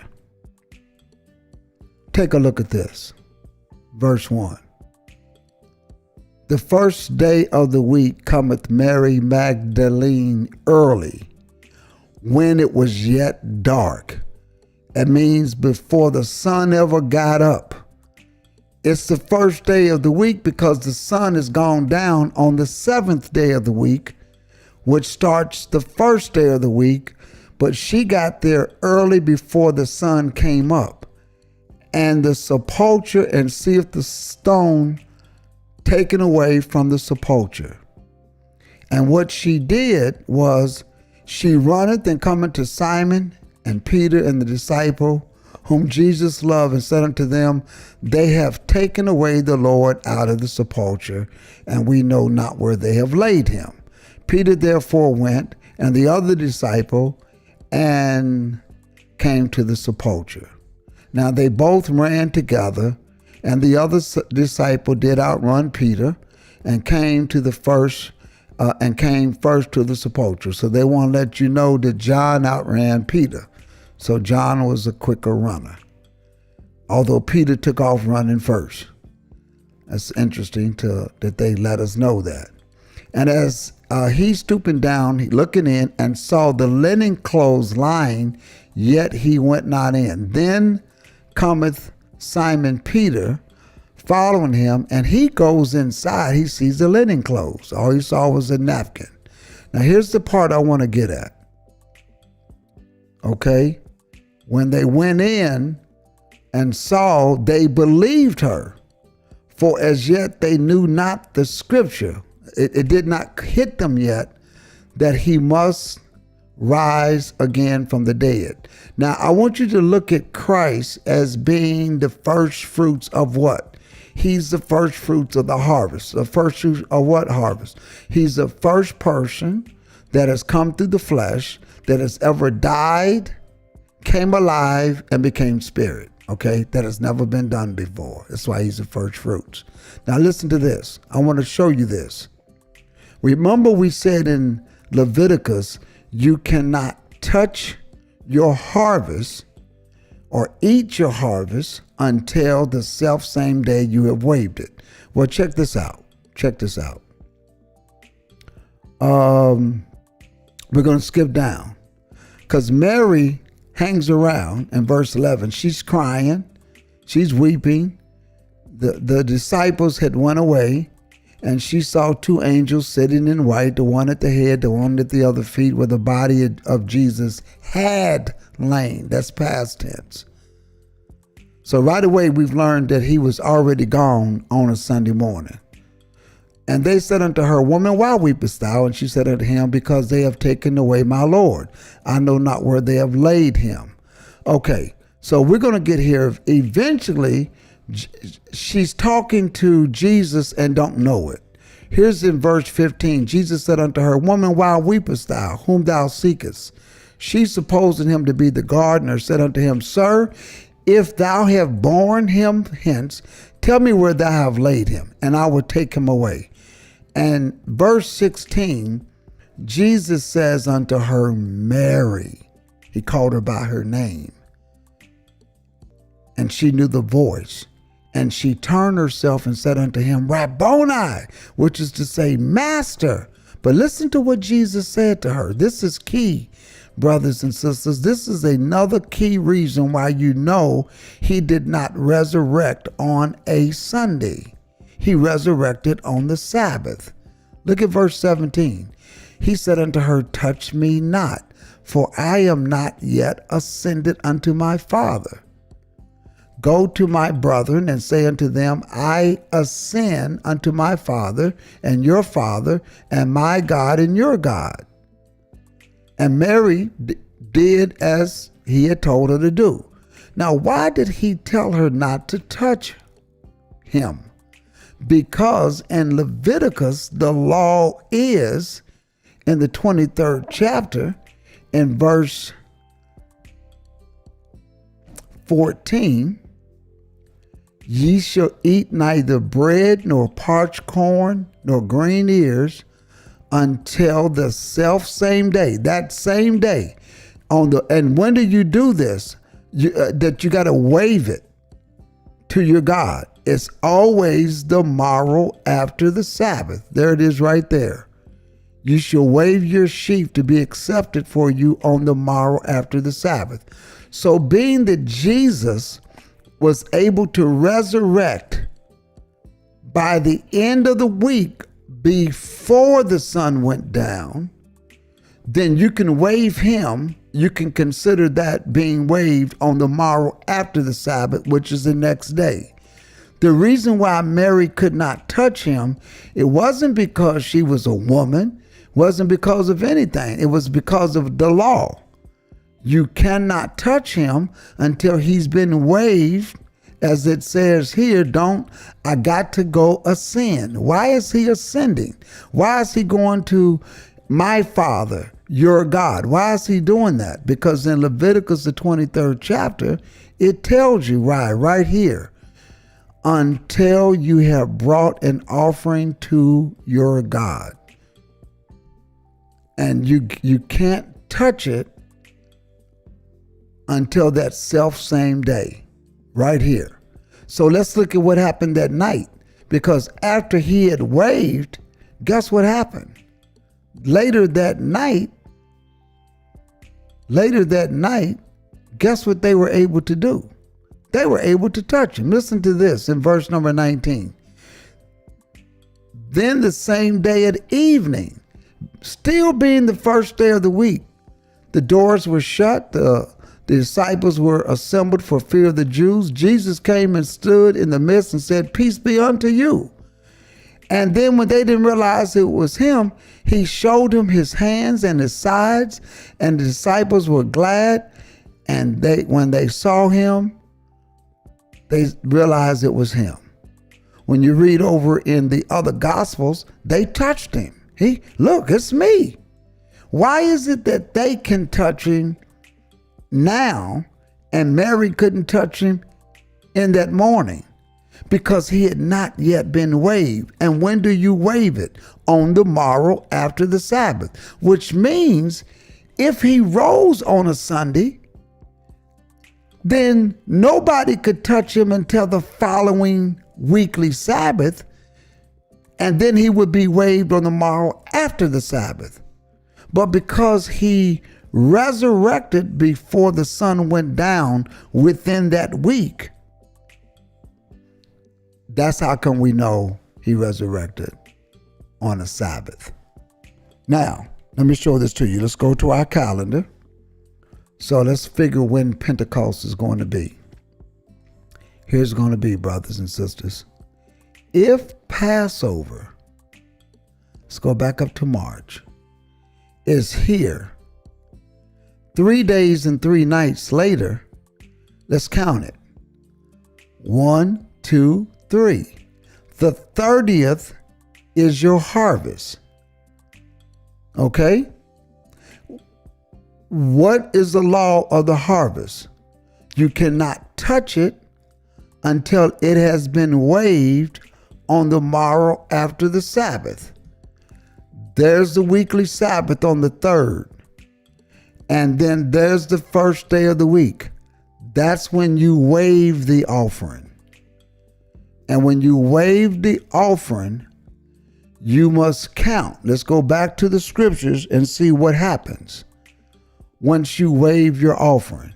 Take a look at this. Verse 1. The first day of the week cometh Mary Magdalene early, when it was yet dark. It means before the sun ever got up. It's the first day of the week because the sun has gone down on the 7th day of the week, which starts the first day of the week, but she got there early before the sun came up. And the sepulchre, and seeth the stone taken away from the sepulchre. And what she did was she runneth and cometh to Simon and Peter and the disciple whom Jesus loved, and said unto them, they have taken away the Lord out of the sepulchre, and we know not where they have laid him. Peter therefore went, and the other disciple, and came to the sepulchre. Now they both ran together, and the other disciple did outrun Peter, and came first to the sepulchre. So they want to let you know that John outran Peter. So John was a quicker runner, although Peter took off running first. That's interesting that they let us know that. And as he stooping down, he looking in, and saw the linen clothes lying, yet he went not in. Then cometh Simon Peter following him, and he goes inside. He sees the linen clothes. All he saw was a napkin. Now here's the part I want to get at. Okay? When they went in and saw, they believed her, for as yet they knew not the scripture. It did not hit them yet that he must rise again from the dead. Now, I want you to look at Christ as being the first fruits of what? He's the first fruits of the harvest. The first fruits of what harvest? He's the first person that has come through the flesh, that has ever died, came alive, and became spirit. Okay, that has never been done before. That's why he's the first fruits. Now listen to this. I want to show you this. Remember we said in Leviticus, you cannot touch your harvest or eat your harvest until the self-same day you have waved it. Well, check this out. Check this out. We're going to skip down because Mary hangs around in verse 11. She's crying. She's weeping. The disciples had went away, and she saw 2 angels sitting in white, the one at the head, the one at the other feet, where the body of Jesus had lain. That's past tense. So right away, we've learned that he was already gone on a Sunday morning. And they said unto her, Woman, why weepest thou? And she said unto him, Because they have taken away my Lord. I know not where they have laid him. Okay, so we're going to get here. Eventually, She's talking to Jesus and don't know it. Here's in verse 15. Jesus said unto her, Woman, why weepest thou, whom thou seekest? She, supposing him to be the gardener, said unto him, Sir, if thou have borne him hence, tell me where thou have laid him, and I will take him away. And verse 16, Jesus says unto her, Mary. He called her by her name. And she knew the voice. And she turned herself and said unto him, Rabboni, which is to say, Master. But listen to what Jesus said to her. This is key, brothers and sisters. This is another key reason why you know he did not resurrect on a Sunday. He resurrected on the Sabbath. Look at verse 17. He said unto her, Touch me not, for I am not yet ascended unto my Father. Go to my brethren and say unto them, I ascend unto my Father and your Father, and my God and your God. And Mary did as he had told her to do. Now, why did he tell her not to touch him? Because in Leviticus, the law is, in the 23rd chapter, in verse 14, ye shall eat neither bread nor parched corn nor green ears until the self same day. That same day. And when do you do this? That you got to wave it to your God. It's always the morrow after the Sabbath. There it is right there. You shall wave your sheaf to be accepted for you on the morrow after the Sabbath. So being that Jesus was able to resurrect by the end of the week before the sun went down, then you can wave him. You can consider that being waved on the morrow after the Sabbath, which is the next day. The reason why Mary could not touch him, it wasn't because she was a woman, wasn't because of anything. It was because of the law. You cannot touch him until he's been waved, as it says here, I got to go ascend. Why is he ascending? Why is he going to my Father, your God? Why is he doing that? Because in Leviticus, the 23rd chapter, it tells you right here, until you have brought an offering to your God. And you can't touch it until that self same day, right here. So let's look at what happened that night. Because after he had waved, guess what happened? Later that night, guess what they were able to do? They were able to touch him. Listen to this in verse number 19. Then the same day at evening, still being the first day of the week, the doors were shut, the disciples were assembled for fear of the Jews. Jesus came and stood in the midst and said, Peace be unto you. And then when they didn't realize it was him, he showed them his hands and his sides, and the disciples were glad. And when they saw him, they realized it was him. When you read over in the other Gospels, they touched him. Look, it's me. Why is it that they can touch him now and Mary couldn't touch him in that morning? Because he had not yet been waved. And when do you wave it? On the morrow after the Sabbath. Which means if he rose on a Sunday, then nobody could touch him until the following weekly Sabbath, and then he would be waved on the morrow after the Sabbath. But because he resurrected before the sun went down within that week, that's how come we know he resurrected on a Sabbath. Now, let me show this to you. Let's go to our calendar. So let's figure when Pentecost is going to be. Here's going to be, brothers and sisters. If Passover, let's go back up to March, is here 3 days and 3 nights later, let's count it. 1, 2, 3. The 30th is your harvest. Okay? What is the law of the harvest? You cannot touch it until it has been waved on the morrow after the Sabbath. There's the weekly Sabbath on the 3rd. And then there's the first day of the week. That's when you wave the offering. And when you wave the offering, you must count. Let's go back to the scriptures and see what happens once you wave your offering.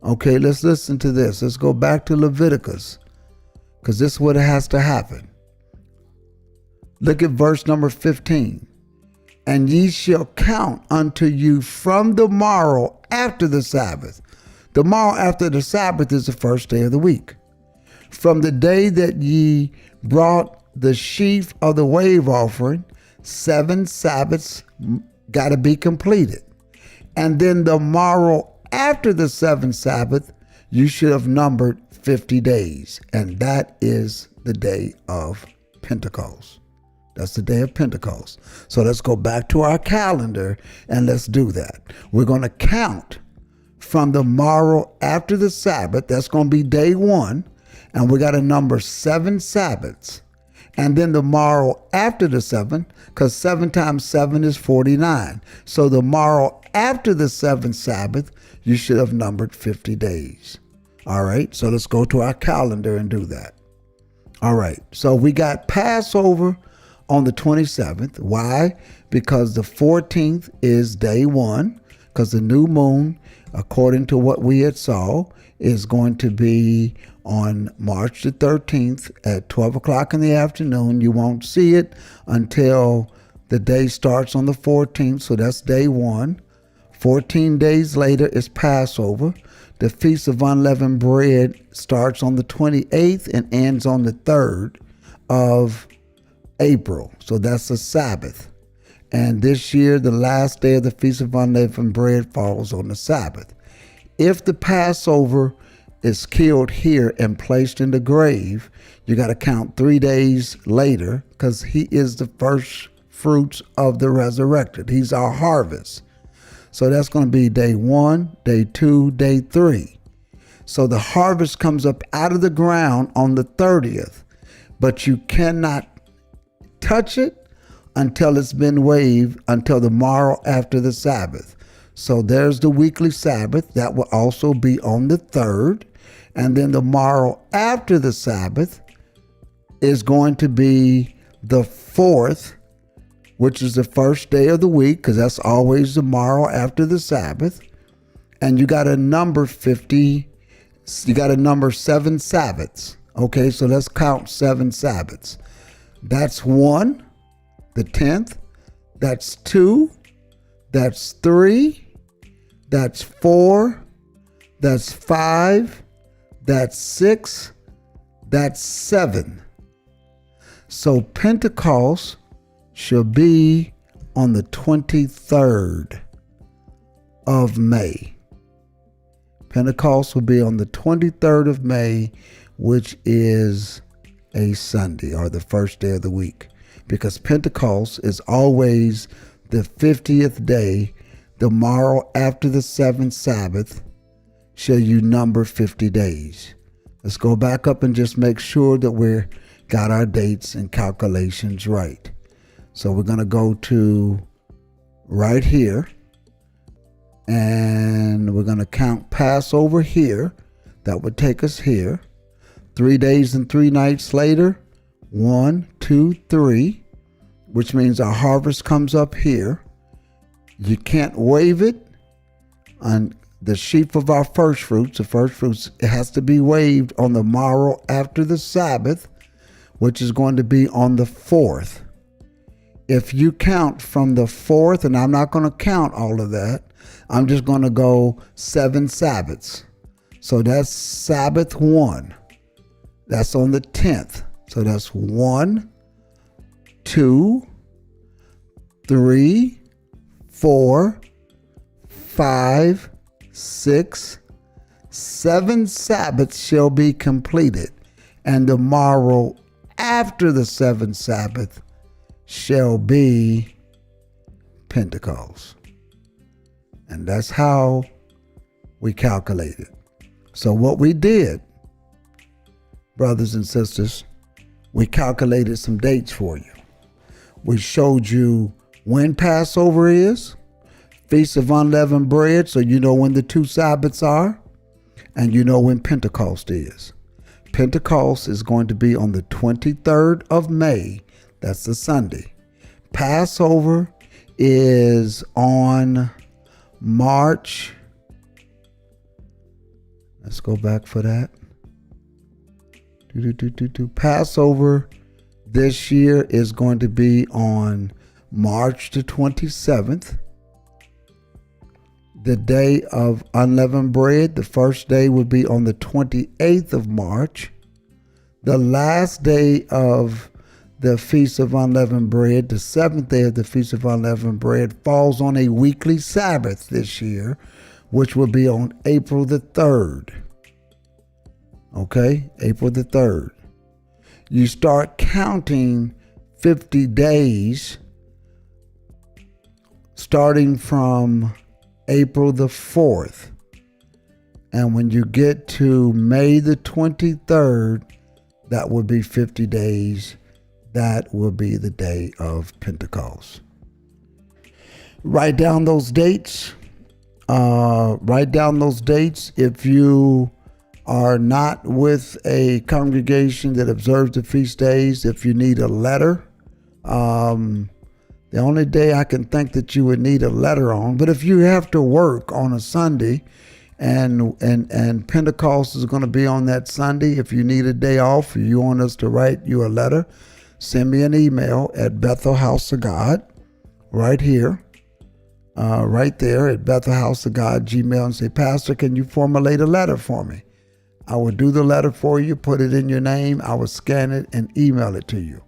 Okay, let's listen to this. Let's go back to Leviticus, because this is what has to happen. Look at verse number 15. And ye shall count unto you from the morrow after the Sabbath. The morrow after the Sabbath is the first day of the week. From the day that ye brought the sheaf of the wave offering, 7 Sabbaths got to be completed. And then the morrow after the 7th Sabbath, you should have numbered 50 days. And that is the day of Pentecost. That's the day of Pentecost. So let's go back to our calendar and let's do that. We're going to count from the morrow after the Sabbath. That's going to be day 1. And we got to number 7 Sabbaths. And then the morrow after the 7th, because 7 times 7 is 49. So the morrow after the 7th Sabbath, you should have numbered 50 days. All right. So let's go to our calendar and do that. All right. So we got Passover on the 27th. Why? Because the 14th is day 1, because the new moon, according to what we had saw, is going to be on March the 13th at 12 o'clock in the afternoon. You won't see it until the day starts on the 14th. So that's day 1. 14 days later is Passover. The Feast of Unleavened Bread starts on the 28th and ends on the 3rd of April. So that's a Sabbath. And this year, the last day of the Feast of Unleavened Bread falls on the Sabbath. If the Passover is killed here and placed in the grave, you got to count 3 days later, because he is the first fruits of the resurrected. He's our harvest. So that's going to be day 1, day 2, day 3. So the harvest comes up out of the ground on the 30th, but you cannot touch it until it's been waved until the morrow after the Sabbath. So there's the weekly Sabbath. That will also be on the 3rd. And then the morrow after the Sabbath is going to be the 4th, which is the first day of the week, because that's always the morrow after the Sabbath. And you got to number 50. You got to number 7 Sabbaths. Okay, so let's count 7 Sabbaths. That's 1, the 10th. That's 2. That's 3. That's 4. That's 5. That's 6. That's 7. So Pentecost shall be on the 23rd of May. Pentecost will be on the 23rd of May, which is a Sunday or the first day of the week, because Pentecost is always the 50th day. The morrow after the 7th Sabbath shall you number 50 days. Let's go back up and just make sure that we're got our dates and calculations right. So we're going to go to right here, and we're going to count Passover here. That would take us here. 3 days and 3 nights later, 1, 2, 3, which means our harvest comes up here. You can't wave it on the sheaf of our first fruits. The first fruits, it has to be waved on the morrow after the Sabbath, which is going to be on the 4th. If you count from the 4th, and I'm not going to count all of that, I'm just going to go 7 Sabbaths. So that's Sabbath 1. That's on the 10th. So that's 1, 2, 3, 4, 5, 6, 7 Sabbaths shall be completed. and the morrow after the seventh Sabbath shall be Pentecost. And that's how we calculate it. So what we did, brothers and sisters, we calculated some dates for you. We showed you when Passover is, Feast of Unleavened Bread, so you know when the two Sabbaths are, and you know when Pentecost is. Pentecost is going to be on the 23rd of May. That's the Sunday. Passover is on March. Let's go back for that. Passover this year is going to be on March the 27th. The day of unleavened bread, the first day would be on the 28th of March. The last day of the Feast of Unleavened Bread, the seventh day of the Feast of Unleavened Bread, falls on a weekly Sabbath this year, which will be on April the 3rd. Okay, April the 3rd. You start counting 50 days starting from April the 4th. And when you get to May the 23rd, that will be 50 days. That will be the day of Pentecost. Write down those dates. If you are not with a congregation that observes the feast days, if you need a letter, the only day I can think that you would need a letter on, but if you have to work on a Sunday and Pentecost is going to be on that Sunday, if you need a day off or you want us to write you a letter, send me an email at Bethel House of God right here, right there at Bethel House of God Gmail, and say, Pastor, can you formulate a letter for me? I will do the letter for you, put it in your name, I will scan it and email it to you.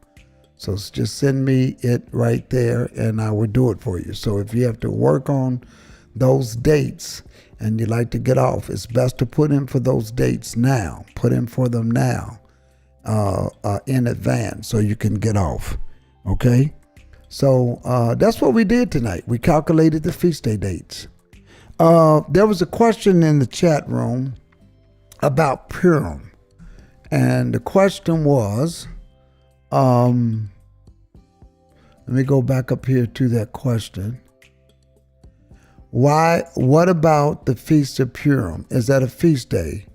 So just send me it right there and I will do it for you. So if you have to work on those dates and you like to get off, it's best to put in for those dates now. Put in for them now in advance so you can get off. Okay? So that's what we did tonight. We calculated the feast day dates. There was a question in the chat room about Purim. And the question was, let me go back up here to that question. What about the Feast of Purim? Is that a feast day?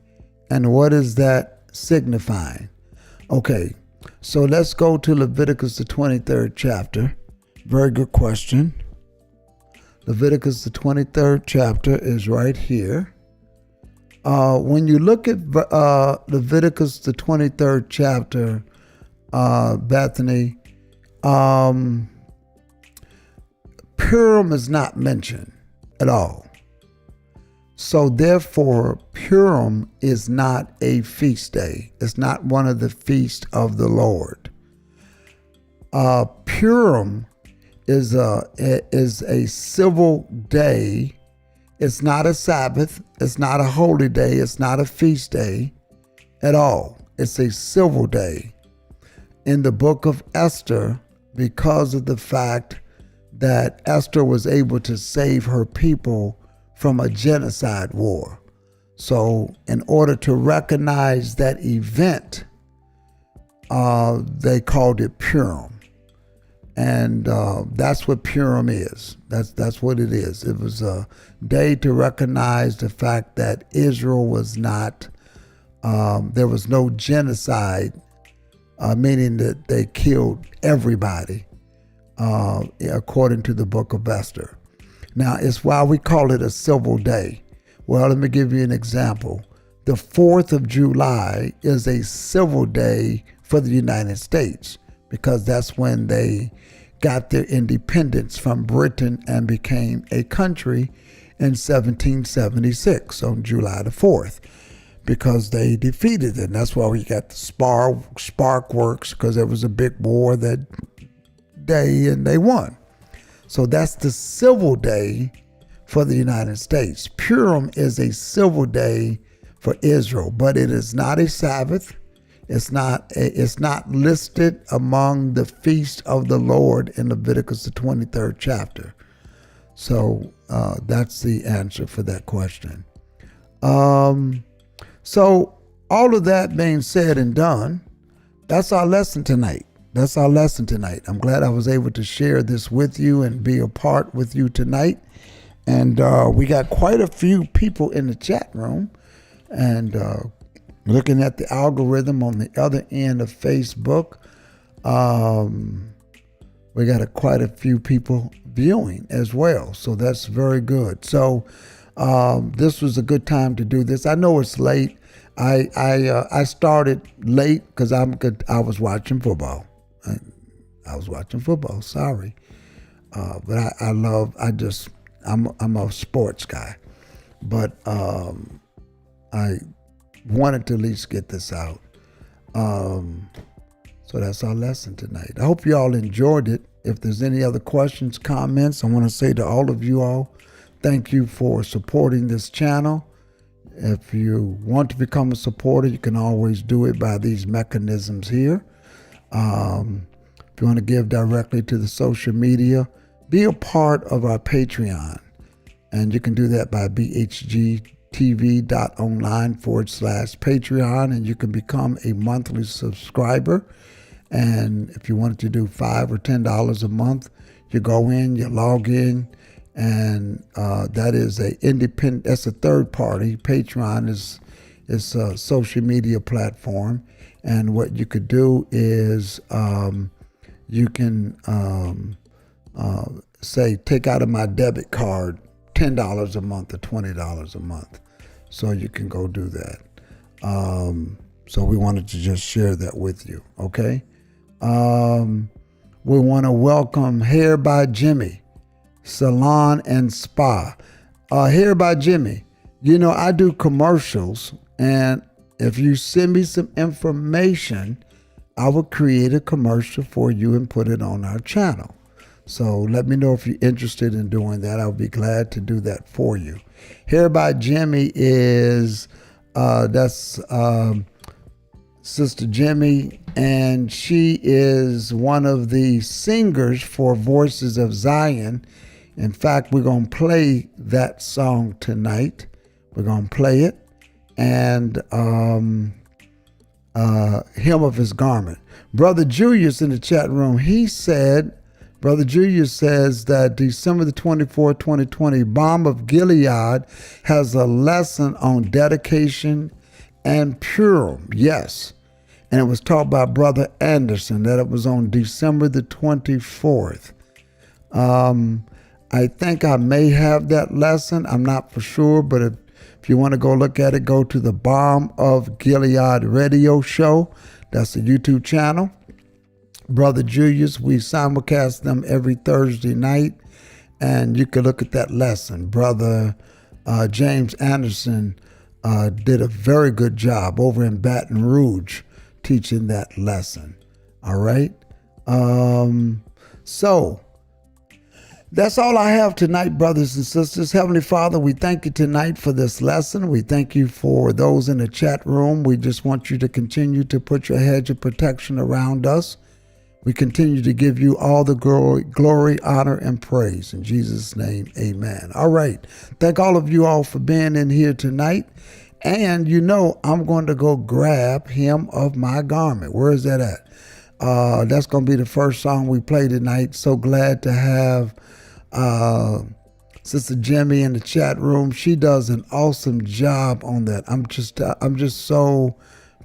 And what is that signifying? Okay, so let's go to Leviticus, the 23rd chapter. Very good question. Leviticus, the 23rd chapter is right here. When you look at Leviticus, the 23rd chapter, Bethany, Purim is not mentioned at all. So therefore, Purim is not a feast day. It's not one of the feasts of the Lord. Purim is a civil day. It's not a Sabbath. It's not a holy day. It's not a feast day at all. It's a civil day. In the book of Esther, because of the fact that Esther was able to save her people from a genocide war. So in order to recognize that event, they called it Purim. And that's what Purim is. That's what it is. It was a day to recognize the fact that Israel was not, there was no genocide, meaning that they killed everybody, according to the book of Esther. Now, it's why we call it a civil day. Well, let me give you an example. The 4th of July is a civil day for the United States because that's when they got their independence from Britain and became a country in 1776 on July the 4th because they defeated it. And that's why we got the Spark Works, because there was a big war that day and they won. So that's the civil day for the United States. Purim is a civil day for Israel, but it is not a Sabbath. It's not listed among the feast of the Lord in Leviticus the 23rd chapter. So that's the answer for that question. So all of that being said and done, that's our lesson tonight. I'm glad I was able to share this with you and be a part with you tonight. And we got quite a few people in the chat room. And looking at the algorithm on the other end of Facebook, we got quite a few people viewing as well. So that's very good. So this was a good time to do this. I know it's late. I started late because I was watching football. I was watching football. Sorry, but I'm a sports guy. But I wanted to at least get this out. So that's our lesson tonight. I hope you all enjoyed it. If there's any other questions, comments, I want to say to all of you all, thank you for supporting this channel. If you want to become a supporter, you can always do it by these mechanisms here. If you want to give directly to the social media, be a part of our Patreon. And you can do that by bhgtv.online/Patreon, and you can become a monthly subscriber. And if you wanted to do $5 or $10 a month, you go in, you log in, and that is that's a third party. Patreon is a social media platform. And what you could do is you can say, take out of my debit card $10 a month or $20 a month. So you can go do that. So we wanted to just share that with you, okay? We want to welcome Hair by Jimmy, Salon and Spa. Hair by Jimmy, I do commercials, and if you send me some information, I will create a commercial for you and put it on our channel. So let me know if you're interested in doing that. I'll be glad to do that for you. Hair by Jimmy is, that's Sister Jimmy, and she is one of the singers for Voices of Zion. In fact, we're going to play that song tonight. We're going to play it. And Hem of His Garment. Brother Julius in the chat room, Brother Julius says that December the 24th, 2020, Balm of Gilead has a lesson on dedication and Purim. Yes. And it was taught by Brother Anderson, that it was on December the 24th. I think I may have that lesson. I'm not for sure, but if you want to go look at it, go to the Balm of Gilead radio show. That's the YouTube channel. Brother Julius, we simulcast them every Thursday night, and you can look at that lesson. Brother James Anderson did a very good job over in Baton Rouge teaching that lesson. All right. So that's all I have tonight, brothers and sisters. Heavenly Father, we thank you tonight for this lesson. We thank you for those in the chat room. We just want you to continue to put your hedge of protection around us. We continue to give you all the glory, honor, and praise. In Jesus' name, amen. All right. Thank all of you all for being in here tonight. And I'm going to go grab Hem of My Garment. Where is that at? That's going to be the first song we play tonight. So glad to have Sister Jimmy in the chat room. She does an awesome job on that. I'm just so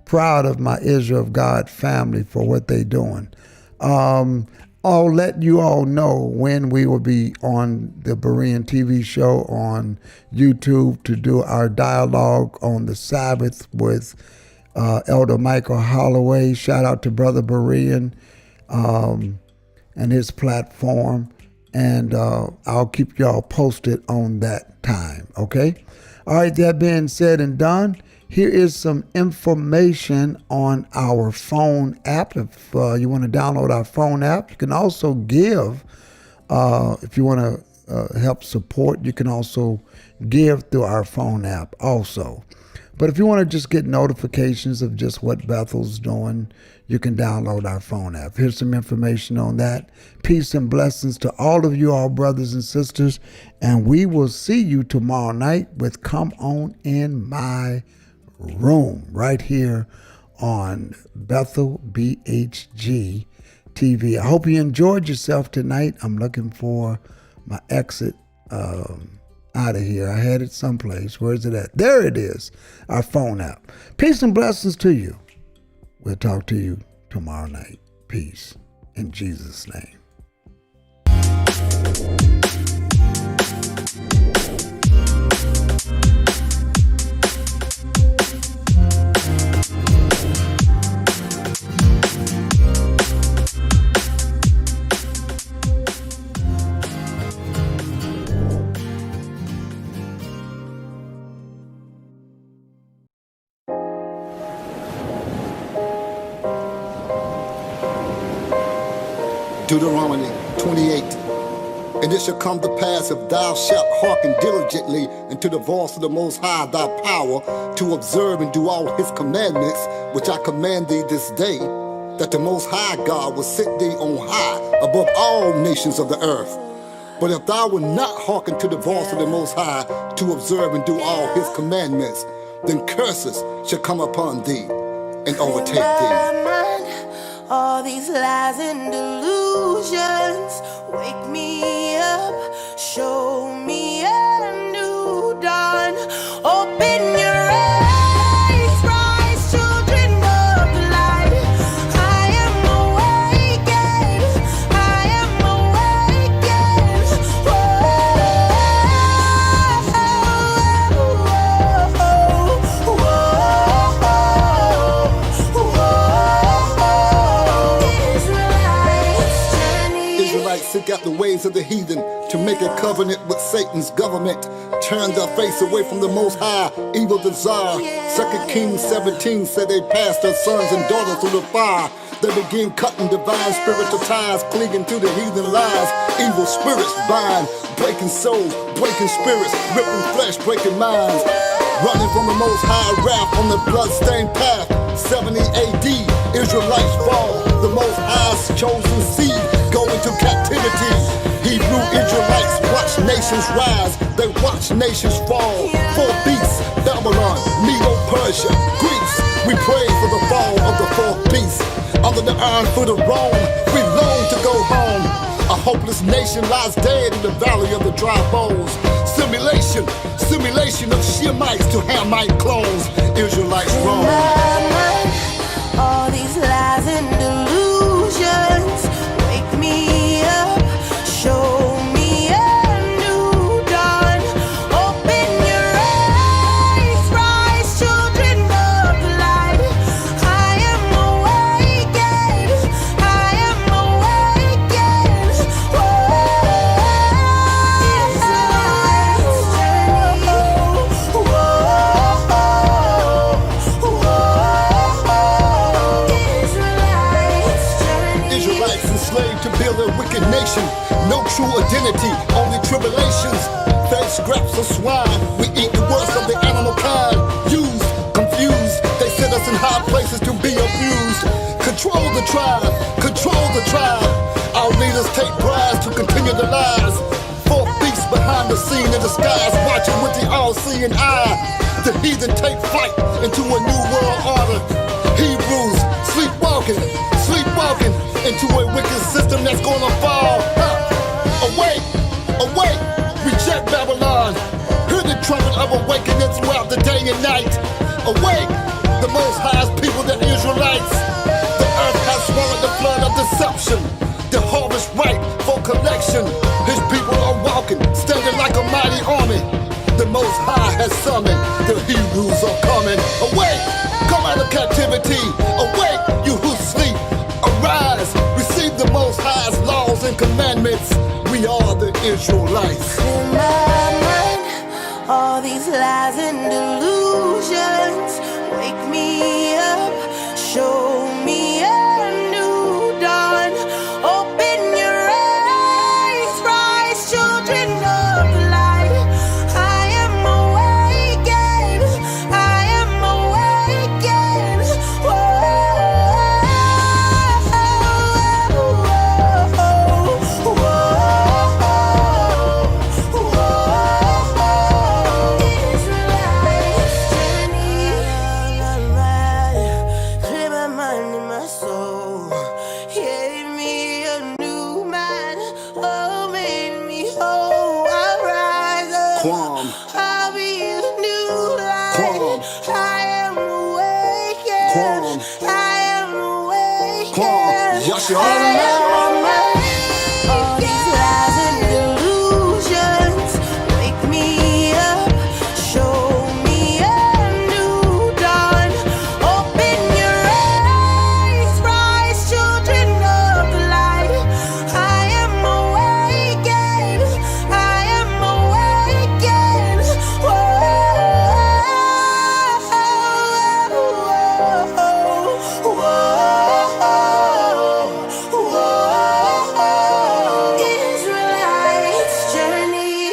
proud of my Israel of God family for what they're doing. I'll let you all know when we will be on the Berean TV show on YouTube to do our dialogue on the Sabbath with Elder Michael Holloway. Shout out to Brother Berean and his platform. And I'll keep y'all posted on that time, okay? All right, that being said and done, here is some information on our phone app. If you want to download our phone app, you can also give. If you want to help support, you can also give through our phone app also. But if you want to just get notifications of just what Bethel's doing, you can download our phone app. Here's some information on that. Peace and blessings to all of you, all brothers and sisters. And we will see you tomorrow night with Come On In My Room right here on Bethel BHG TV. I hope you enjoyed yourself tonight. I'm looking for my exit out of here. I had it someplace. Where is it at? There it is, our phone app. Peace and blessings to you. We'll talk to you tomorrow night. Peace in Jesus' name. Deuteronomy 28. And it shall come to pass, if thou shalt hearken diligently unto the voice of the Most High thy power, to observe and do all his commandments, which I command thee this day, that the Most High God will set thee on high above all nations of the earth. But if thou wilt not hearken to the voice of the Most High, to observe and do all his commandments, then curses shall come upon thee and overtake thee. All these lies and delusions, wake me up, show me a new dawn. Open your eyes, rise, children of the light. I am awakened, I am awakened. Israelites seek out the ways of the heathen to make a covenant with Satan's government. Turn their face away from the Most High, evil desire. 2 Kings 17 said they passed their sons and daughters through the fire. They begin cutting divine spiritual ties, clinging to the heathen lies. Evil spirits bind, breaking souls, breaking spirits, ripping flesh, breaking minds. Running from the Most High wrath on the blood-stained path. 70 AD, Israelites fall. The Most High's chosen seed go into captivity. Hebrew Israelites watch nations rise, they watch nations fall. Four beasts, Babylon, Medo-Persia, Greece. We pray for the fall of the fourth beast. Under the iron foot of Rome, we long to go home. A hopeless nation lies dead in the valley of the dry bones. Simulation of Shemites to Hamite clones. Israelites wrong. All these lies and delusions, wake me up, show me a new dawn. Open your eyes, rise, children of the light. I am awakened, I am awakened. Israelites enslaved to build a wicked nation. No true identity, only tribulations. Fed scraps of swine, we eat the worst of the animal kind. Used, confused, they set us in high places to be abused. Control the tribe, control the tribe. Our leaders take bribes to continue the lies. Fourth beast behind the scene in disguise, watching with the all-seeing eye. The heathen take flight into a new world order. Hebrews sleepwalking into a wicked system that's gonna fall. Awake, awake, reject Babylon. Hear the trumpet of awakening throughout the day and night. Awake, the Most High's people, the Israelites. The earth has swallowed the flood of deception. The harvest ripe for collection. His people are walking, standing like a mighty army. The Most High has summoned, the Hebrews are coming. Awake, come out of captivity. Awake, you who sleep. Arise, receive the Most High's laws and commandments. We are the Israelites. In my mind, all these lies and delusions, wake me up, show me a new dawn. Open your eyes, rise, children of the light. I am awakened, I am Show me. All these lies and delusions wake me up, show me a new dawn. Open your eyes, rise, children of the light. I am awakened, I am awakened. Israelites journey.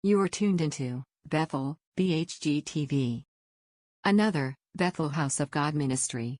You are tuned into Bethel, BHGTV. Another Bethel House of God ministry.